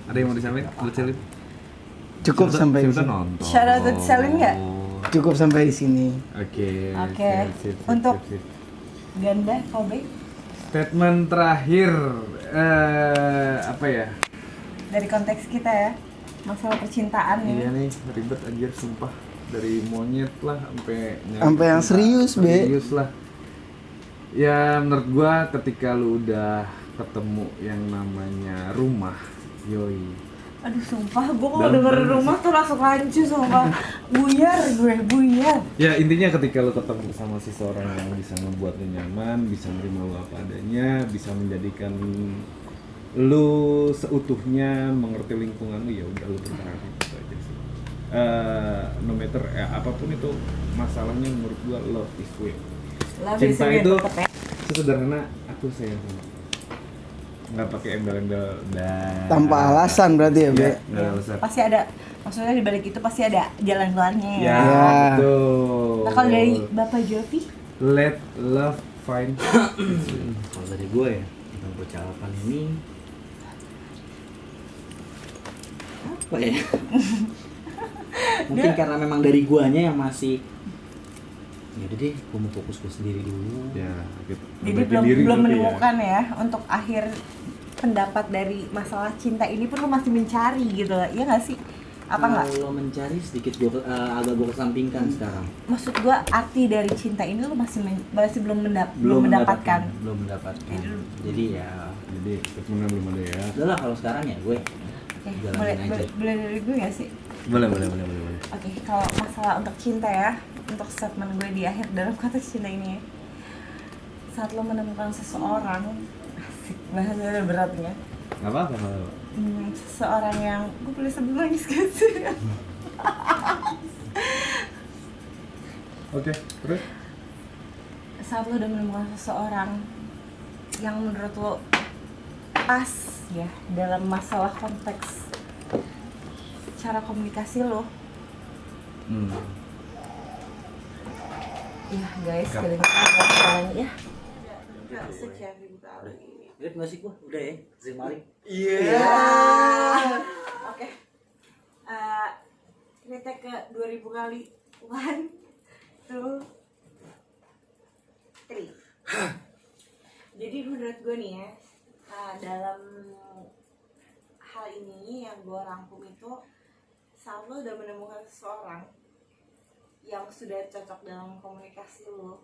A: Ada yang mau disampaikan buat Celine?
D: Cukup sampai di
A: Siapa
D: sini.
A: nonton.
B: Shout out to Celine nggak?
D: Cukup sampai di sini.
A: Oke.
B: Oke.
A: sip,
B: Untuk-
A: sip.
B: Ganda, Kobe,
A: Statement terakhir apa ya?
B: dari konteks kita ya, masalah percintaan
A: Iya
B: nih.
A: nih, ribet aja sumpah. Dari monyet lah sampai
D: Sampai yang serius, Be.
A: Serius lah. Ya menurut gua ketika lu udah ketemu yang namanya rumah, yoi.
B: Aduh sumpah, gue kalau
A: Dalam
B: denger
A: banget
B: rumah tuh langsung rancu sumpah. Buyar.
A: Ya intinya ketika lu ketemu sama seseorang yang bisa membuat lu nyaman, bisa menerima lu apa adanya, bisa menjadikan lu seutuhnya, mengerti lingkungan lu, ya udah lu bertahan gitu aja sih. No matter apapun itu masalahnya, menurut gua love is way.
B: Love is
A: Cinta
B: real,
A: itu
B: tetep ya.
A: sesederhana aku sayang sama kamu. Nggak pakai embel-embel dan
D: Tanpa alasan berarti ya, Be.
A: nggak ada alasan.
B: Pasti ada, maksudnya di balik itu pasti ada jalan keluarnya ya.
A: Ya,
D: Ya.
A: betul.
B: Nah kalau dari Bapak Jovi,
A: Let love find.
C: Kalau dari gue ya, tentang percakapan ini apa ya? Mungkin karena memang dari guanya yang masih ya udah deh, gue mau fokus gue sendiri dulu.
A: Ya, gitu.
B: jadi
A: Perbaiki
B: belum
A: diri
B: belum
A: berarti
B: menemukan ya untuk akhir pendapat dari masalah cinta ini pun lo masih mencari gitu lah, iya nggak sih? Apa nggak?
C: Kalau mencari sedikit gue agak gue kesampingkan sekarang.
B: Maksud gua arti dari cinta ini lo masih belum mendapatkan.
C: Belum mendapatkan.
B: Jadi-
C: Jadi ya
A: Jadi ketemunya belum ada ya.
C: udahlah kalau sekarang ya gue
B: Oke,
C: jalanin
B: boleh,
C: aja.
B: boleh dari gue nggak sih?
A: Boleh.
B: Oke, kalau masalah untuk cinta ya, untuk statement gue di akhir dalam konteks cinta ini ya, saat lo menemukan seseorang, asik bahasa beratnya,
A: Nggak apa-apa.
B: seseorang yang gue boleh sebut nangis gak sih?
A: Oke, terus?
B: Saat lo udah menemukan seseorang yang menurut lo pas ya dalam masalah konteks cara komunikasi lo, ya guys, kedengeran ya. Gak sekian ribu kali.
C: Lihat nggak sih gue? Udah ya, Zain Malik.
B: Oke. Kita ke 2000 kali. 1, 2, 3. Jadi menurut gue nih ya, dalam hal ini yang gue rangkum itu, saat lo udah menemukan seseorang yang sudah cocok dalam komunikasi lo,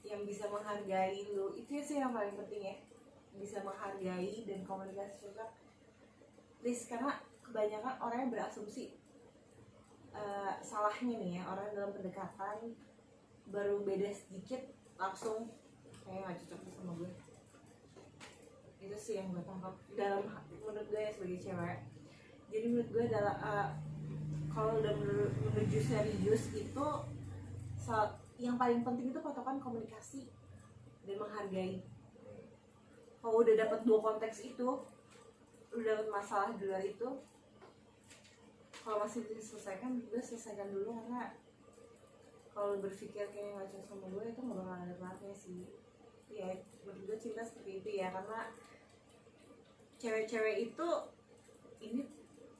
B: yang bisa menghargai lu, itu sih yang paling penting ya, bisa menghargai dan komunikasi cocok. Please, karena kebanyakan orang yang berasumsi salahnya nih ya, orang dalam pendekatan baru beda sedikit langsung kayak nggak cocok sama gue. Itu sih yang gue tangkap dalam menurut gue ya sebagai cewek. Jadi menurut gue adalah kalau udah menuju serius itu yang paling penting itu patokan komunikasi dan menghargai. Kalau udah dapat dua konteks itu, udah dapat masalah di luar itu, kalau masih bisa diselesaikan, gue selesaikan dulu, karena kalau berpikir kayak nggak cocok sama gue itu nggak bakal ada apa-apa sih. Ya menurut gue cinta seperti itu ya, karena cewek-cewek itu ini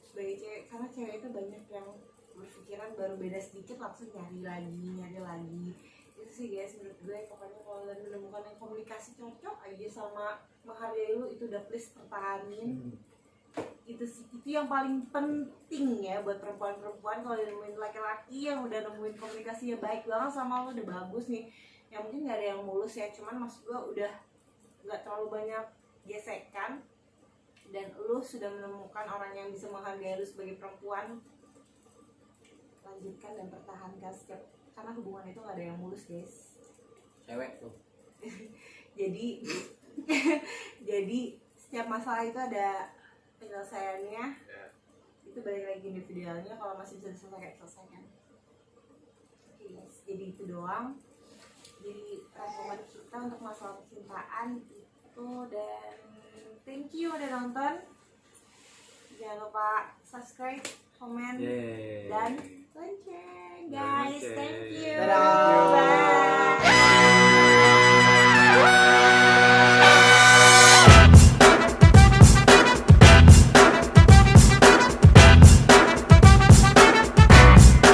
B: sebagai cewek, karena cewek itu banyak yang berpikiran baru beda sedikit langsung nyari lagi. Itu sih guys menurut gue. Pokoknya kalau kalian menemukan yang komunikasi cocok aja sama menghargai lu, itu udah please pertahanin. Itu yang paling penting ya buat perempuan-perempuan. Kalau nemuin laki-laki yang udah nemuin komunikasinya baik banget sama lu, udah bagus nih. Yang mungkin nggak ada yang mulus ya, cuman maksud gue udah nggak terlalu banyak gesekan, dan lu sudah menemukan orang yang bisa menghargai lu sebagai perempuan, lanjutkan dan pertahankan setiap, karena hubungan itu nggak ada yang mulus guys.
C: Cewek tuh.
B: jadi setiap masalah itu ada penyelesaiannya. Itu balik lagi individualnya, kalau masih bisa diselesaikan. Oke guys, jadi itu doang. Jadi rangkuman kita untuk masalah percintaan itu, dan thank you udah nonton. Jangan lupa subscribe, komen, dan lonceng guys. Thank you.
D: Dadah.